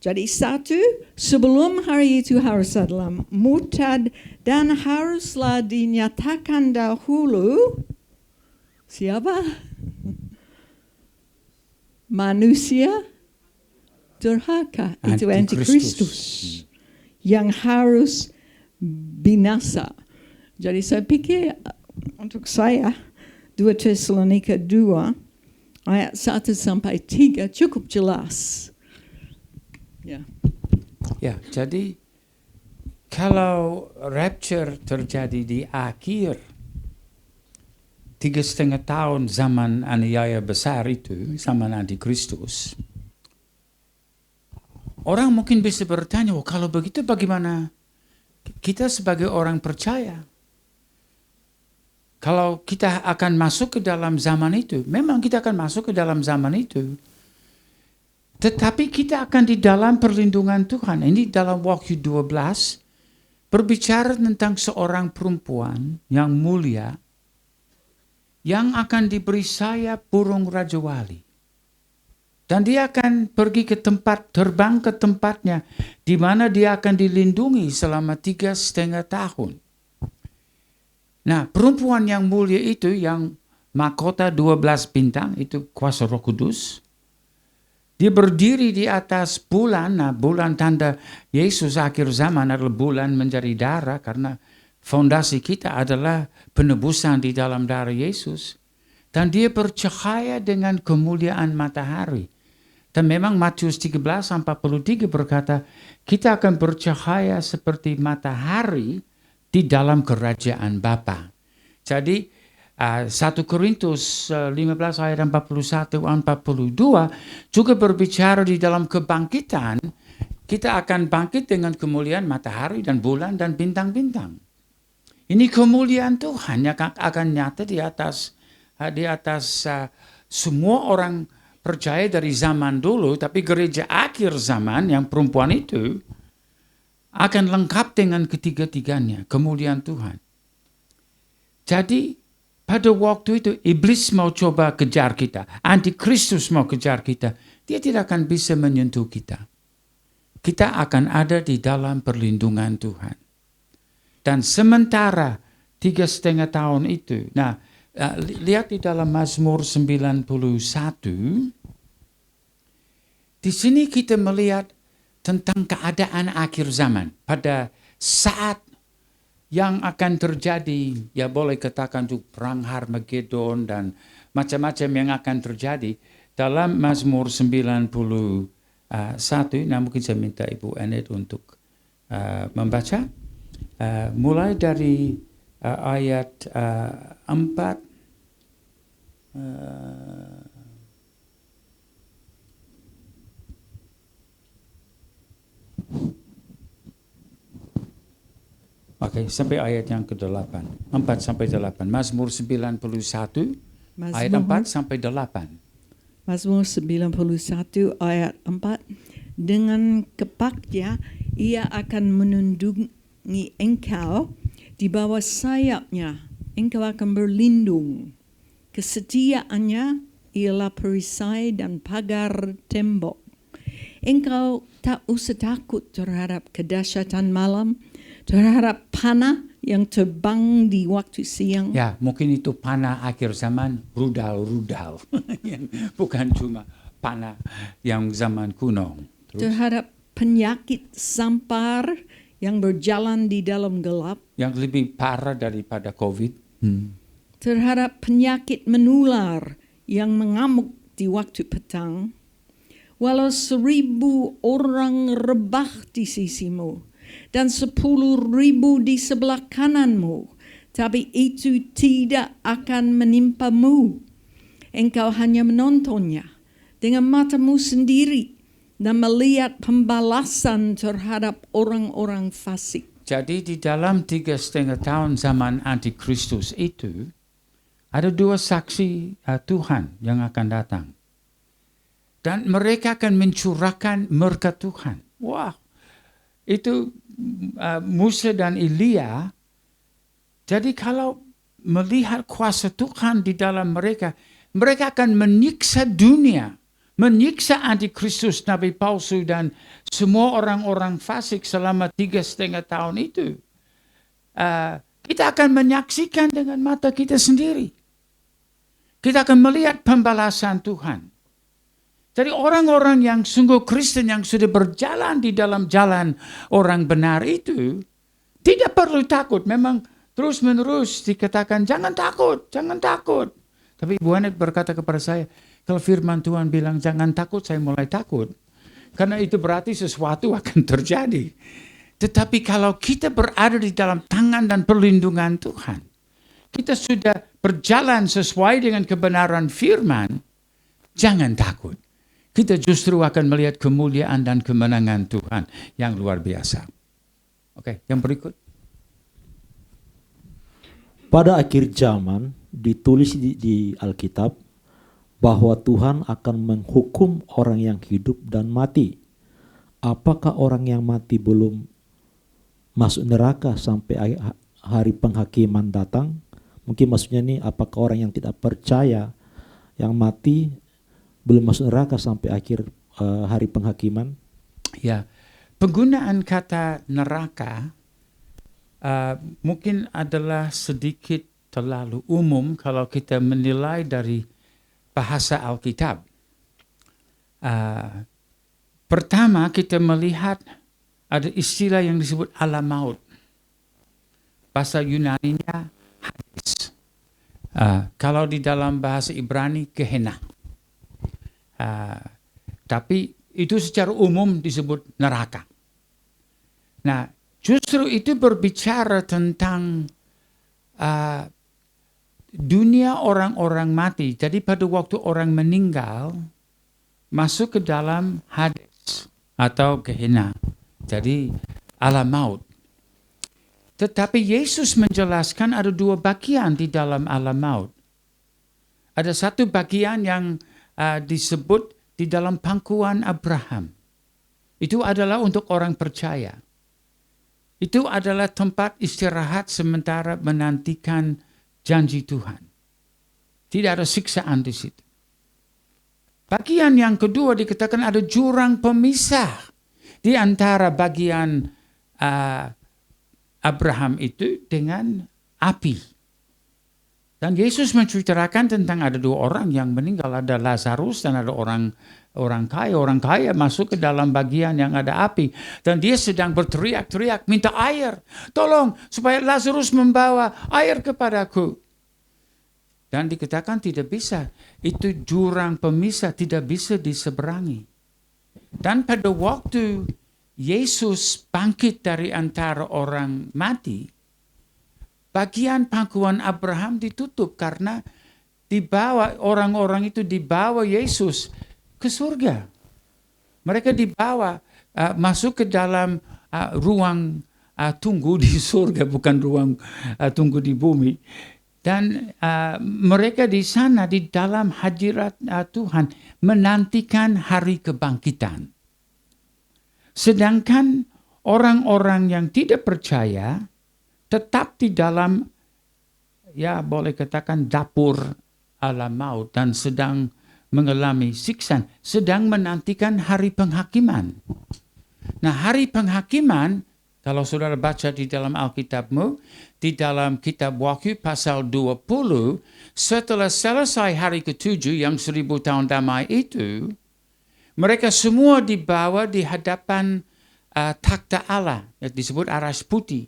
Speaker 4: Jadi satu, sebelum hari itu harus adalah murtad dan haruslah dinyatakan dahulu siapa? Manusia durhaka, itu antikristus yang harus binasa. Jadi saya pikir untuk saya 2 Tesalonika 2 ayat 1 sampai 3 cukup jelas.
Speaker 3: Ya, jadi kalau rapture terjadi di akhir 3,5 tahun zaman aniaya besar itu, zaman antikristus, orang mungkin bisa bertanya, oh kalau begitu bagaimana kita sebagai orang percaya? Kalau kita akan masuk ke dalam zaman itu, memang kita akan masuk ke dalam zaman itu. Tetapi kita akan di dalam perlindungan Tuhan. Ini dalam Wahyu 12 berbicara tentang seorang perempuan yang mulia yang akan diberi sayap burung Raja Wali. Dan dia akan pergi ke tempat, terbang ke tempatnya di mana dia akan dilindungi selama 3,5 tahun. Nah, perempuan yang mulia itu yang mahkota 12 bintang, itu kuasa Roh Kudus. Dia berdiri di atas bulan. Nah, bulan tanda Yesus akhir zaman adalah bulan menjadi darah karena fondasi kita adalah penebusan di dalam darah Yesus. Dan dia bercahaya dengan kemuliaan matahari. Dan memang Matius 13:43 berkata, kita akan bercahaya seperti matahari di dalam kerajaan Bapa. Jadi 1 Korintus 15 ayat 41-42 juga berbicara di dalam kebangkitan, kita akan bangkit dengan kemuliaan matahari dan bulan dan bintang-bintang. Ini kemuliaan Tuhan yang akan nyata di atas semua orang percaya dari zaman dulu, tapi gereja akhir zaman yang perempuan itu akan lengkap dengan ketiga-tiganya, kemuliaan Tuhan. Jadi pada waktu itu iblis mau coba kejar kita, antikristus mau kejar kita, dia tidak akan bisa menyentuh kita. Kita akan ada di dalam perlindungan Tuhan. Dan sementara 3,5 tahun itu, nah lihat di dalam Mazmur 91, di sini kita melihat tentang keadaan akhir zaman. Pada saat yang akan terjadi, ya boleh katakan itu perang Harmagedon dan macam-macam yang akan terjadi dalam Mazmur 91. Nah mungkin saya minta Ibu Anet untuk membaca. Mulai dari ayat 4. Oke, sampai ayat yang ke-8. 4 sampai 8. Mazmur 91 ayat 4 sampai 8.
Speaker 4: Mazmur 91 ayat 4. Dengan kepaknya ia akan menundungi engkau, di bawah sayapnya engkau akan berlindung. Kesetiaannya ialah perisai dan pagar tembok. Engkau tak usah takut terhadap kedahsyatan malam, terhadap panah yang terbang di waktu siang.
Speaker 3: Ya, mungkin itu panah akhir zaman, rudal. Bukan cuma panah yang zaman kuno.
Speaker 4: Terhadap penyakit sampar yang berjalan di dalam gelap.
Speaker 3: Yang lebih parah daripada COVID.
Speaker 4: Terhadap penyakit menular yang mengamuk di waktu petang. walau 1000 orang rebah di sisimu dan 10.000 di sebelah kananmu, tapi itu tidak akan menimpamu. Engkau hanya menontonnya dengan matamu sendiri dan melihat pembalasan terhadap orang-orang fasik.
Speaker 3: Jadi di dalam 3,5 tahun zaman antikristus itu, ada 2 saksi Tuhan yang akan datang. Dan mereka akan mencurahkan murka Tuhan. Wah, itu Musa dan Elia. Jadi kalau melihat kuasa Tuhan di dalam mereka, mereka akan menyiksa dunia, menyiksa antikristus, nabi palsu, dan semua orang-orang fasik selama 3,5 tahun itu. Kita akan menyaksikan dengan mata kita sendiri. Kita akan melihat pembalasan Tuhan. Jadi orang-orang yang sungguh Kristen yang sudah berjalan di dalam jalan orang benar itu tidak perlu takut. Memang terus-menerus dikatakan jangan takut, jangan takut. Tapi Ibu Anet berkata kepada saya, kalau firman Tuhan bilang jangan takut, saya mulai takut. Karena itu berarti sesuatu akan terjadi. Tetapi kalau kita berada di dalam tangan dan perlindungan Tuhan, kita sudah berjalan sesuai dengan kebenaran firman, jangan takut. Kita justru akan melihat kemuliaan dan kemenangan Tuhan yang luar biasa. Oke, yang berikut.
Speaker 2: Pada akhir zaman ditulis di Alkitab bahwa Tuhan akan menghukum orang yang hidup dan mati. Apakah orang yang mati belum masuk neraka sampai hari penghakiman datang? Mungkin maksudnya nih, apakah orang yang tidak percaya yang mati belum masuk neraka sampai akhir hari penghakiman?
Speaker 3: Ya, penggunaan kata neraka mungkin adalah sedikit terlalu umum kalau kita menilai dari bahasa Alkitab. Pertama kita melihat ada istilah yang disebut alam maut. Bahasa Yunaninya Hades. Kalau di dalam bahasa Ibrani Gehenna. Tapi itu secara umum disebut neraka. Nah, justru itu berbicara tentang dunia orang-orang mati. Jadi pada waktu orang meninggal, masuk ke dalam Hades atau Gehenna. Jadi alam maut. Tetapi Yesus menjelaskan ada 2 bagian di dalam alam maut. Ada satu bagian yang disebut di dalam pangkuan Abraham. Itu adalah untuk orang percaya. Itu adalah tempat istirahat sementara menantikan janji Tuhan. Tidak ada siksaan di situ. Bagian yang kedua dikatakan ada jurang pemisah di antara bagian Abraham itu dengan api. Dan Yesus menceritakan tentang ada 2 orang yang meninggal, ada Lazarus dan ada orang kaya. Orang kaya masuk ke dalam bagian yang ada api. Dan dia sedang berteriak-teriak, minta air. Tolong supaya Lazarus membawa air kepadaku. Dan dikatakan tidak bisa. Itu jurang pemisah, tidak bisa diseberangi. Dan pada waktu Yesus bangkit dari antara orang mati, bagian pangkuan Abraham ditutup karena dibawa orang-orang itu dibawa Yesus ke surga. Mereka dibawa masuk ke dalam ruang tunggu di surga, bukan ruang tunggu di bumi. Dan mereka di sana di dalam hadirat Tuhan menantikan hari kebangkitan. Sedangkan orang-orang yang tidak percaya tetap di dalam, ya boleh katakan dapur alam maut dan sedang mengalami siksaan, sedang menantikan hari penghakiman. Nah, hari penghakiman, kalau saudara baca di dalam Alkitabmu, di dalam kitab Wahyu pasal 20, setelah selesai hari ke-7 yang 1000 tahun damai itu, mereka semua dibawa di hadapan takhta Allah, yang disebut aras putih.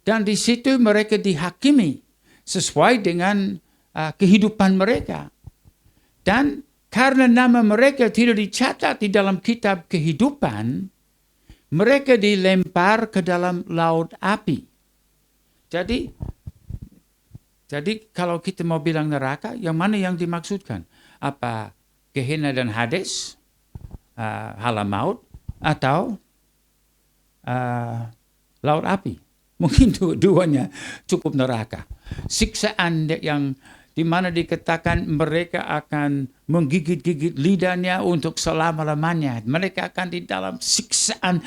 Speaker 3: Dan di situ mereka dihakimi sesuai dengan kehidupan mereka. Dan karena nama mereka tidak dicatat di dalam kitab kehidupan, mereka dilempar ke dalam laut api. Jadi kalau kita mau bilang neraka, yang mana yang dimaksudkan? Apa Gehenna dan Hades, hala maut, atau laut api? Mungkin dua-duanya cukup neraka. Siksaan yang di mana dikatakan mereka akan menggigit-gigit lidahnya untuk selama-lamanya. Mereka akan di dalam siksaan.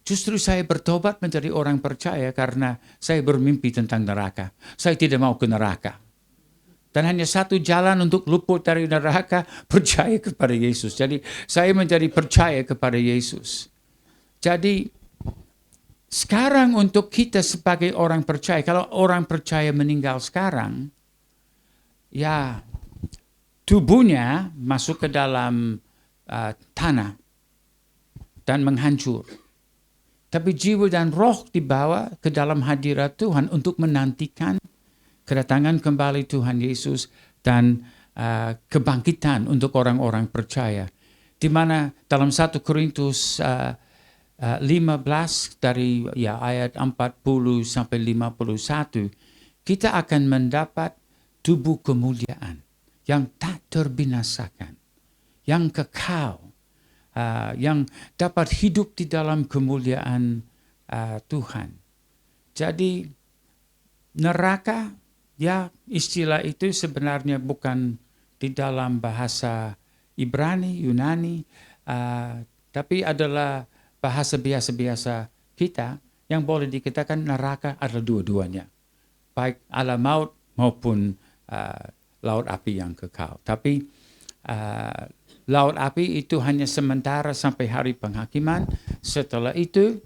Speaker 3: Justru saya bertobat menjadi orang percaya karena saya bermimpi tentang neraka. Saya tidak mau ke neraka. Dan hanya satu jalan untuk luput dari neraka, percaya kepada Yesus. Jadi saya menjadi percaya kepada Yesus. Jadi sekarang untuk kita sebagai orang percaya, kalau orang percaya meninggal sekarang, ya tubuhnya masuk ke dalam tanah dan menghancur. Tapi jiwa dan roh dibawa ke dalam hadirat Tuhan untuk menantikan kedatangan kembali Tuhan Yesus dan kebangkitan untuk orang-orang percaya. Di mana dalam 1 Korintus 15 dari ayat 40 sampai 51, kita akan mendapat tubuh kemuliaan yang tak terbinasakan, yang kekal, yang dapat hidup di dalam kemuliaan Tuhan. Jadi neraka, ya istilah itu sebenarnya bukan di dalam bahasa Ibrani, Yunani, tapi adalah bahasa biasa-biasa kita yang boleh dikatakan neraka adalah dua-duanya. Baik alam maut maupun laut api yang kekal. Tapi laut api itu hanya sementara sampai hari penghakiman. Setelah itu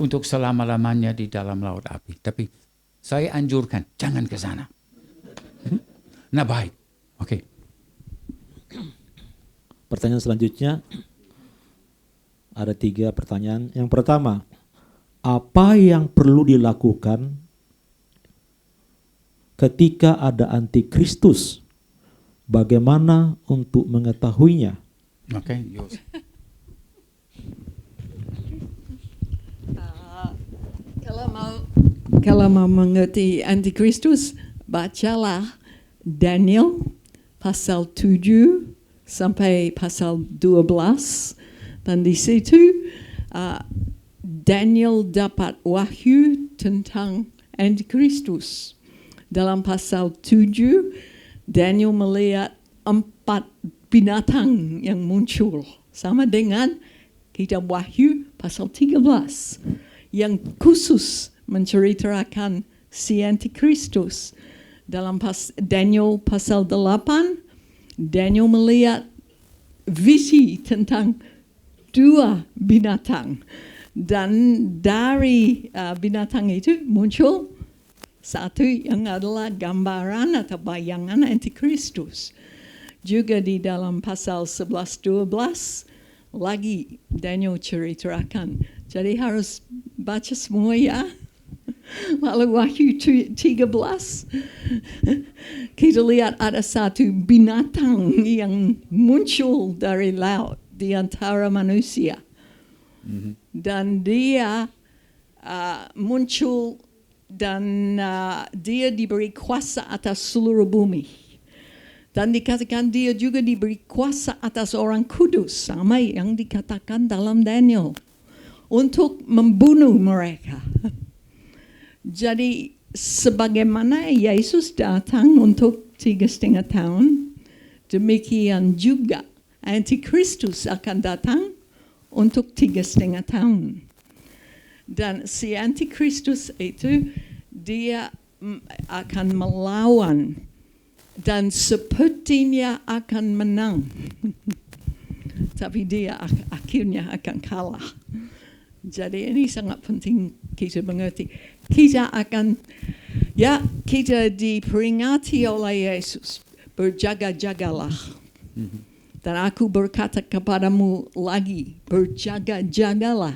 Speaker 3: untuk selama-lamanya di dalam laut api. Tapi saya anjurkan jangan ke sana. Nah baik. Oke.
Speaker 2: Pertanyaan selanjutnya, ada 3 pertanyaan. Yang pertama, apa yang perlu dilakukan ketika ada antikristus? Bagaimana untuk mengetahuinya?
Speaker 3: Oke, Yos.
Speaker 4: Kalau mau mengerti antikristus, bacalah Daniel pasal 7 sampai pasal 12. Dan di situ Daniel dapat wahyu tentang antikristus. Dalam pasal 7, Daniel melihat 4 binatang yang muncul. Sama dengan kitab Wahyu pasal 13. Yang khusus menceritakan si antikristus. Dalam Daniel pasal 8, Daniel melihat visi tentang 2 binatang. Dan dari binatang itu muncul satu yang adalah gambaran atau bayangan antikristus. Juga di dalam pasal 11-12 lagi Daniel ceritakan. Jadi harus baca semua ya. Lalu Wahyu 13 kita lihat ada satu binatang yang muncul dari laut di antara manusia. Dan dia muncul dan dia diberi kuasa atas seluruh bumi. Dan dikatakan dia juga diberi kuasa atas orang kudus, sama yang dikatakan dalam Daniel, untuk membunuh mereka. Jadi sebagaimana Yesus datang untuk 3,5 tahun, demikian juga antikristus akan datang untuk 3,5 tahun. Dan si antikristus itu dia akan melawan dan sepertinya akan menang. Tapi dia akhirnya akan kalah. Jadi ini sangat penting kita mengerti. Kita diperingati oleh Yesus, berjaga-jagalah. Dan aku berkata kepadamu lagi, berjaga-jagalah.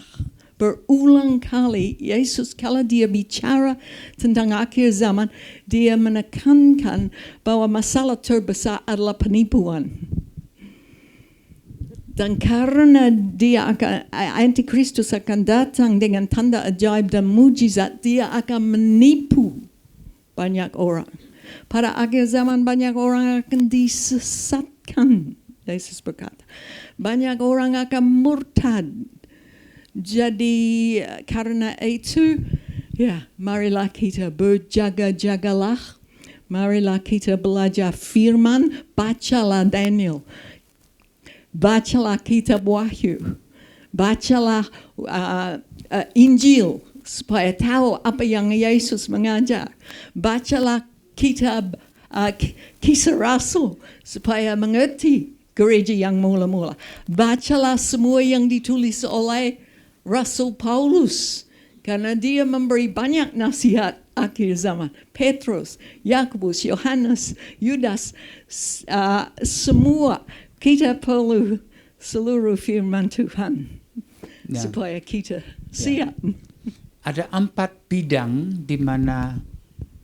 Speaker 4: Berulang kali Yesus kalau dia bicara tentang akhir zaman, dia menekankan bahwa masalah terbesar adalah penipuan. Dan karena Antikristus akan datang dengan tanda ajaib dan mujizat, dia akan menipu banyak orang. Pada akhir zaman banyak orang akan disesatkan. Yesus berkata, banyak orang akan murtad. Jadi karena itu, marilah kita berjaga-jagalah. Marilah kita belajar firman, bacalah Daniel. Bacalah kitab Wahyu, bacalah Injil supaya tahu apa yang Yesus mengajar. Bacalah kitab Kisah Rasul supaya mengerti gereja yang mula-mula. Bacalah semua yang ditulis oleh Rasul Paulus karena dia memberi banyak nasihat akhir zaman. Petrus, Yakobus, Yohanes, Yudas, semua. Kita perlu seluruh firman Tuhan supaya kita siap.
Speaker 3: Ada 4 bidang di mana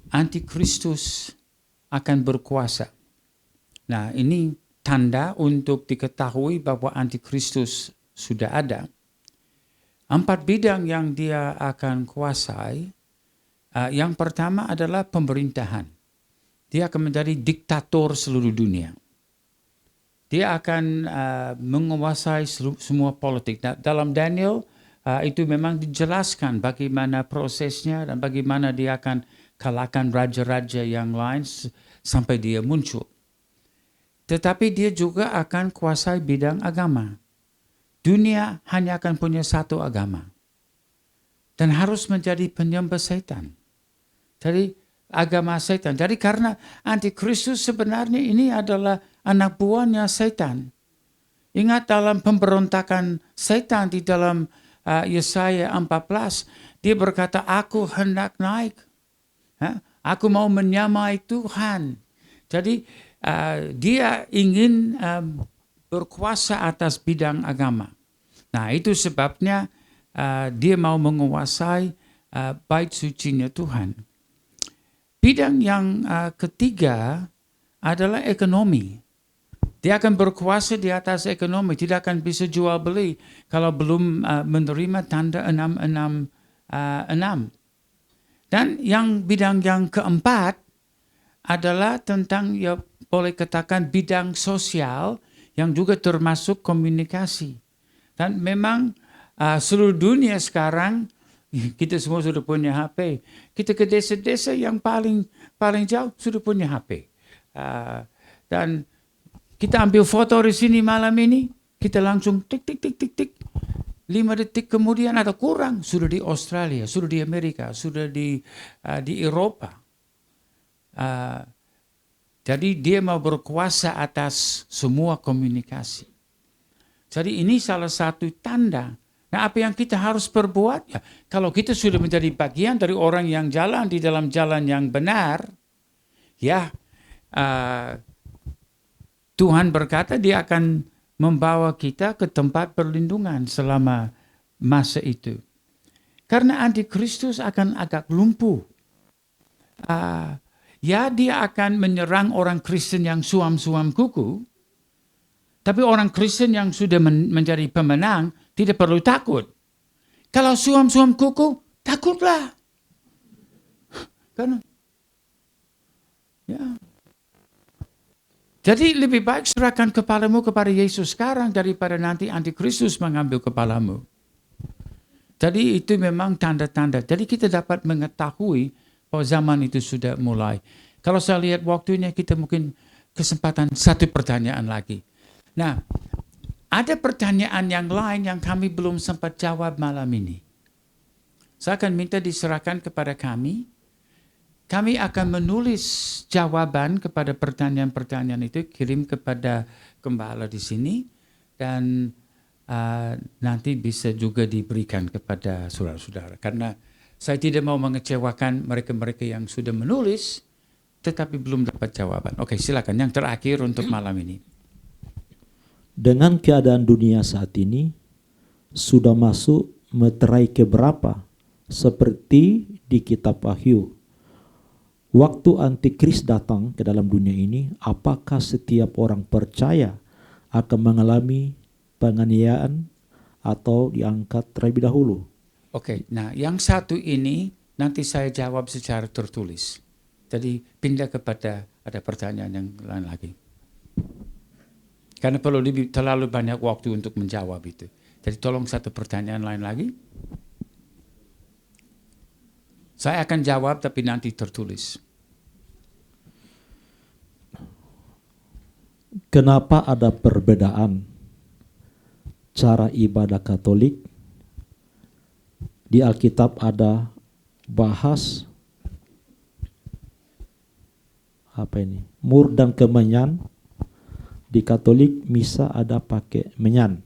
Speaker 3: Antikristus akan berkuasa. Nah, ini tanda untuk diketahui bahwa Antikristus sudah ada. 4 bidang yang dia akan kuasai. Yang pertama adalah pemerintahan. Dia akan menjadi diktator seluruh dunia. Dia akan menguasai semua politik. Dalam Daniel itu memang dijelaskan bagaimana prosesnya dan bagaimana dia akan kalahkan raja-raja yang lain sampai dia muncul. Tetapi dia juga akan kuasai bidang agama. Dunia hanya akan punya satu agama. Dan harus menjadi penyembah setan. Jadi agama setan. Jadi karena Antikristus sebenarnya ini adalah anak buahnya setan. Ingat dalam pemberontakan setan di dalam Yesaya 14, dia berkata, aku hendak naik. Aku mau menyamai Tuhan. Jadi dia ingin berkuasa atas bidang agama. Nah, itu sebabnya dia mau menguasai bait sucinya Tuhan. Bidang yang ketiga adalah ekonomi. Dia akan berkuasa di atas ekonomi, tidak akan bisa jual beli kalau belum menerima tanda 666. Dan bidang yang keempat adalah tentang, ya boleh katakan bidang sosial yang juga termasuk komunikasi. Dan memang seluruh dunia sekarang, kita semua sudah punya HP. Kita ke desa-desa yang paling jauh sudah punya HP. Dan kita ambil foto di sini malam ini, kita langsung tik. 5 detik kemudian atau kurang sudah di Australia, sudah di Amerika, sudah di Eropa. Jadi dia mau berkuasa atas semua komunikasi. Jadi ini salah satu tanda. Nah, apa yang kita harus perbuat? Ya, kalau kita sudah menjadi bagian dari orang yang jalan di dalam jalan yang benar, ya Tuhan berkata dia akan membawa kita ke tempat perlindungan selama masa itu. Karena Antikristus akan agak lumpuh. Ya, dia akan menyerang orang Kristen yang suam-suam kuku. Tapi orang Kristen yang sudah menjadi pemenang tidak perlu takut. Kalau suam-suam kuku, takutlah. Karena ya. Jadi lebih baik serahkan kepalamu kepada Yesus sekarang daripada nanti Antikristus mengambil kepalamu. Jadi itu memang tanda-tanda. Jadi kita dapat mengetahui bahwa zaman itu sudah mulai. Kalau saya lihat waktunya, kita mungkin kesempatan satu pertanyaan lagi. Nah, ada pertanyaan yang lain yang kami belum sempat jawab malam ini. Saya akan minta diserahkan kepada kami. Kami akan menulis jawaban kepada pertanyaan-pertanyaan itu, kirim kepada gembala di sini, dan nanti bisa juga diberikan kepada saudara-saudara. Karena saya tidak mau mengecewakan mereka-mereka yang sudah menulis, tetapi belum dapat jawaban. Oke, silakan. Yang terakhir untuk malam ini.
Speaker 2: Dengan keadaan dunia saat ini, sudah masuk meterai keberapa? Seperti di kitab Wahyu. Waktu Antikris datang ke dalam dunia ini, apakah setiap orang percaya akan mengalami penganiayaan atau diangkat terlebih dahulu.
Speaker 3: Oke, nah yang satu ini nanti saya jawab secara tertulis. Jadi pindah kepada ada pertanyaan yang lain lagi. Karena perlu terlalu banyak waktu untuk menjawab itu. Jadi tolong satu pertanyaan lain lagi. Saya akan jawab tapi nanti tertulis.
Speaker 2: Kenapa ada perbedaan cara ibadah Katolik? Di Alkitab ada bahas mur dan kemenyan. Di Katolik misa ada pakai menyan.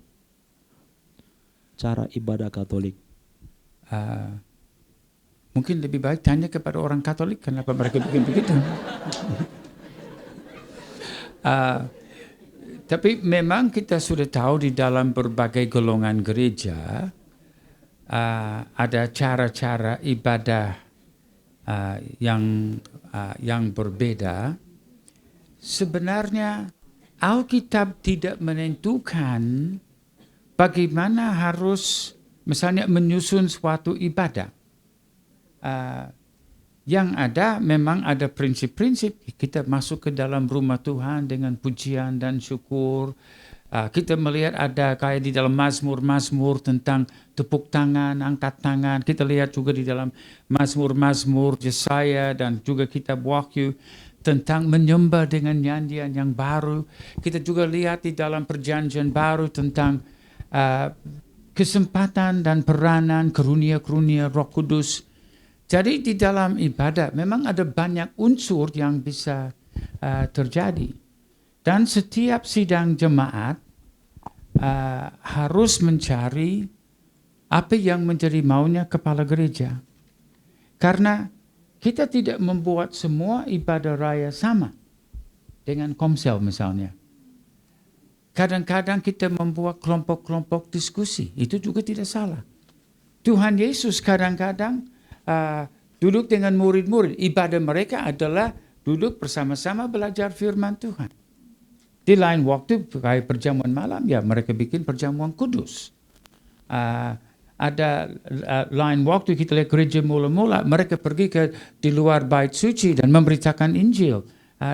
Speaker 2: Cara ibadah Katolik.
Speaker 3: Mungkin lebih baik tanya kepada orang Katolik kenapa mereka bikin begitu. Tapi memang kita sudah tahu di dalam berbagai golongan gereja ada cara-cara ibadah yang berbeda. Sebenarnya Alkitab tidak menentukan bagaimana harus misalnya menyusun suatu ibadah. Yang ada memang ada prinsip-prinsip. Kita masuk ke dalam rumah Tuhan dengan pujian dan syukur. Kita melihat ada kayak di dalam Mazmur tentang tepuk tangan, angkat tangan. Kita lihat juga di dalam Mazmur Yesaya dan juga kitab Wahyu tentang menyembah dengan nyanyian yang baru. Kita juga lihat di dalam Perjanjian Baru tentang kesempatan dan peranan karunia-karunia Roh Kudus. Jadi di dalam ibadah memang ada banyak unsur yang bisa terjadi. Dan setiap sidang jemaat harus mencari apa yang menjadi maunya kepala gereja. Karena kita tidak membuat semua ibadah raya sama dengan komsel misalnya. Kadang-kadang kita membuat kelompok-kelompok diskusi, itu juga tidak salah. Tuhan Yesus kadang-kadang duduk dengan murid-murid. Ibadah mereka adalah duduk bersama-sama belajar firman Tuhan. Di lain waktu kayak perjamuan malam, ya mereka bikin perjamuan kudus. Ada lain waktu kita lihat gereja mula-mula, mereka pergi di luar bait suci dan memberitakan Injil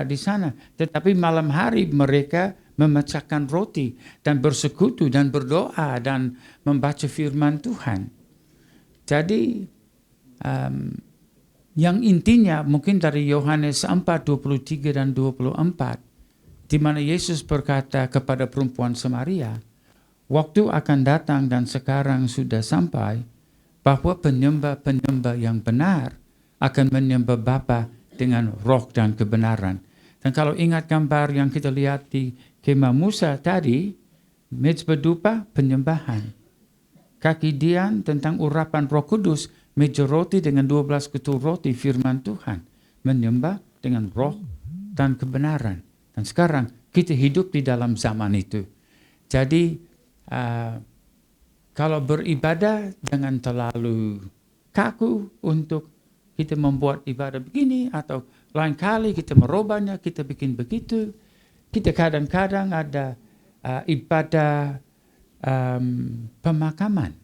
Speaker 3: di sana. Tetapi malam hari mereka memecahkan roti dan bersekutu dan berdoa dan membaca firman Tuhan. Jadi yang intinya mungkin dari Yohanes 4:23 dan 24, di mana Yesus berkata kepada perempuan Samaria, waktu akan datang dan sekarang sudah sampai bahwa penyembah-penyembah yang benar akan menyembah Bapa dengan roh dan kebenaran. Dan kalau ingat gambar yang kita lihat di kemah Musa tadi, mezbah dupa penyembahan. Kaki Dian tentang urapan Roh Kudus, meja roti dengan 12 ketul roti firman Tuhan, menyembah dengan roh dan kebenaran. Dan sekarang kita hidup di dalam zaman itu. Jadi kalau beribadah jangan terlalu kaku untuk kita membuat ibadah begini, atau lain kali kita merubahnya, kita bikin begitu. Kita kadang-kadang ada ibadah pemakaman.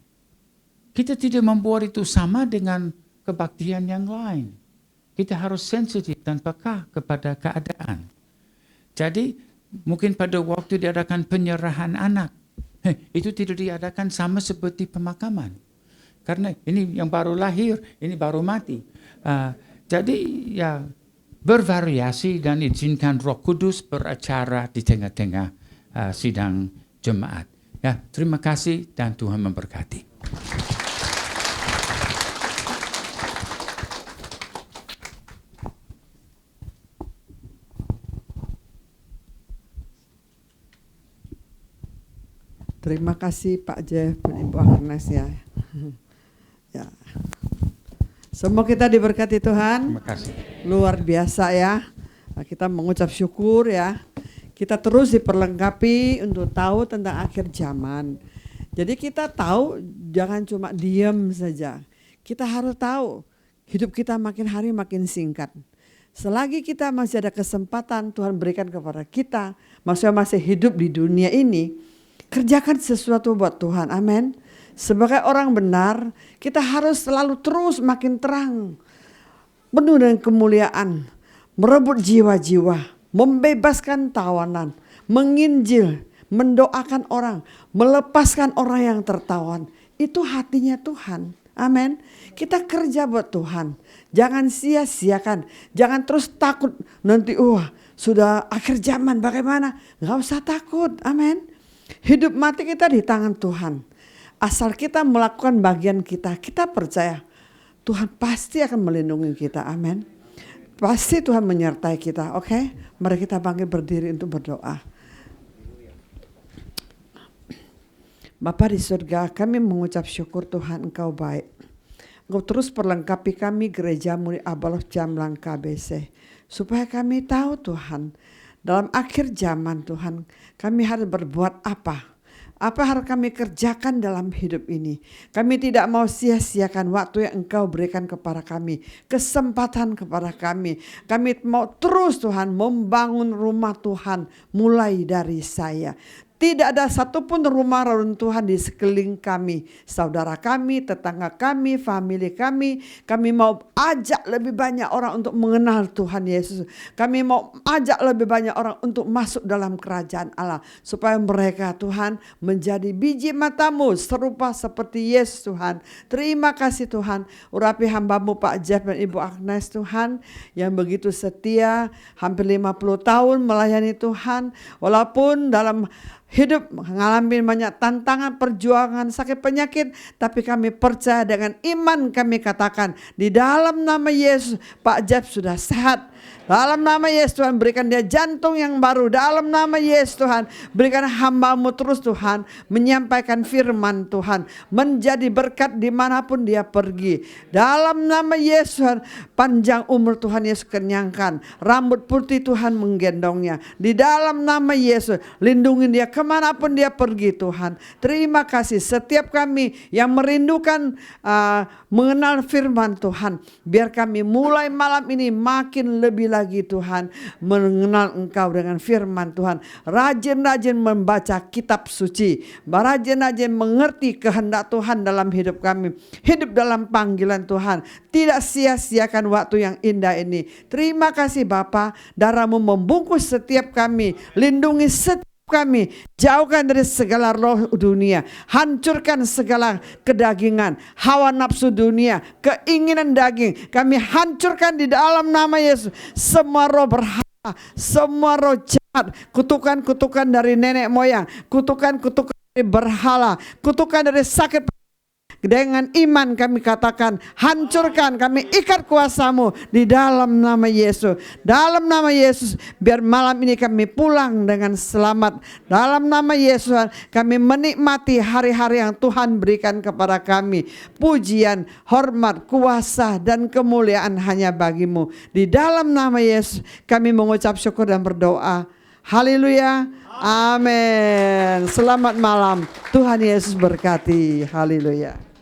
Speaker 3: Kita tidak membuat itu sama dengan kebaktian yang lain. Kita harus sensitif dan peka kepada keadaan. Jadi mungkin pada waktu diadakan penyerahan anak, itu tidak diadakan sama seperti pemakaman. Karena ini yang baru lahir, ini baru mati. Jadi ya bervariasi dan izinkan Roh Kudus beracara di tengah-tengah sidang jemaat. Ya, terima kasih dan Tuhan memberkati.
Speaker 5: Terima kasih Pak Jeff dan Ibu Agnes ya. Ya. Semua kita diberkati Tuhan.
Speaker 3: Terima kasih.
Speaker 5: Luar biasa ya. Nah, kita mengucap syukur ya. Kita terus diperlengkapi untuk tahu tentang akhir zaman. Jadi kita tahu jangan cuma diam saja. Kita harus tahu hidup kita makin hari makin singkat. Selagi kita masih ada kesempatan Tuhan berikan kepada kita, maksudnya masih hidup di dunia ini, Kerjakan sesuatu buat Tuhan, amin. Sebagai orang benar, kita harus selalu terus makin terang, penuh dengan kemuliaan, merebut jiwa-jiwa, membebaskan tawanan, menginjil, mendoakan orang, melepaskan orang yang tertawan. Itu hatinya Tuhan, amin. Kita kerja buat Tuhan, jangan sia-siakan, jangan terus takut nanti sudah akhir zaman bagaimana. Gak usah takut, amin. Hidup mati kita di tangan Tuhan. Asal kita melakukan bagian kita, kita percaya Tuhan pasti akan melindungi kita, amin. Pasti Tuhan menyertai kita, oke? Mari kita bangkit berdiri untuk berdoa. Bapa di surga, kami mengucap syukur Tuhan, Engkau baik. Engkau terus perlengkapi kami gerejamu di Abaloh Jamlang KBC. Supaya kami tahu Tuhan, dalam akhir zaman Tuhan, kami harus berbuat apa? Apa harus kami kerjakan dalam hidup ini? Kami tidak mau sia-siakan waktu yang Engkau berikan kepada kami, kesempatan kepada kami. Kami mau terus Tuhan membangun rumah Tuhan mulai dari saya. Tidak ada satupun rumah reruntuhan di sekeliling kami. Saudara kami, tetangga kami, famili kami. Kami mau ajak lebih banyak orang untuk mengenal Tuhan Yesus. Kami mau ajak lebih banyak orang untuk masuk dalam kerajaan Allah. Supaya mereka Tuhan menjadi biji matamu serupa seperti Yesus Tuhan. Terima kasih Tuhan. Urapi hambamu Pak Jeff dan Ibu Agnes Tuhan. Yang begitu setia hampir 50 tahun melayani Tuhan. Walaupun dalam hidup mengalami banyak tantangan, perjuangan, sakit penyakit. Tapi kami percaya dengan iman kami katakan, di dalam nama Yesus Pak Jeff sudah sehat. Dalam nama Yesus Tuhan berikan dia jantung yang baru. Dalam nama Yesus Tuhan berikan hamba-Mu terus Tuhan menyampaikan firman Tuhan. Menjadi berkat dimanapun dia pergi. Dalam nama Yesus Tuhan panjang umur Tuhan Yesus kenyangkan. Rambut putih Tuhan menggendongnya. Di dalam nama Yesus lindungi dia kemanapun dia pergi Tuhan. Terima kasih setiap kami yang merindukan mengenal firman Tuhan. Biar kami mulai malam ini makin lebih lagi Tuhan mengenal Engkau dengan firman Tuhan. Rajin-rajin membaca kitab suci. Rajin-rajin mengerti kehendak Tuhan dalam hidup kami. Hidup dalam panggilan Tuhan. Tidak sia-siakan waktu yang indah ini. Terima kasih Bapa. Darah-Mu membungkus setiap kami. Lindungi setiap kami, jauhkan dari segala roh dunia, hancurkan segala kedagingan, hawa nafsu dunia, keinginan daging, kami hancurkan di dalam nama Yesus. Semua roh berhala, semua roh jahat, kutukan-kutukan dari nenek moyang, kutukan-kutukan dari berhala, kutukan dari sakit. Dengan iman kami katakan, hancurkan, kami ikat kuasa-Mu di dalam nama Yesus. Dalam nama Yesus, biar malam ini kami pulang dengan selamat. Dalam nama Yesus, kami menikmati hari-hari yang Tuhan berikan kepada kami. Pujian, hormat, kuasa, dan kemuliaan hanya bagi-Mu. Di dalam nama Yesus, kami mengucap syukur dan berdoa. Haleluya. Amin. Selamat malam. Tuhan Yesus berkati. Haleluya.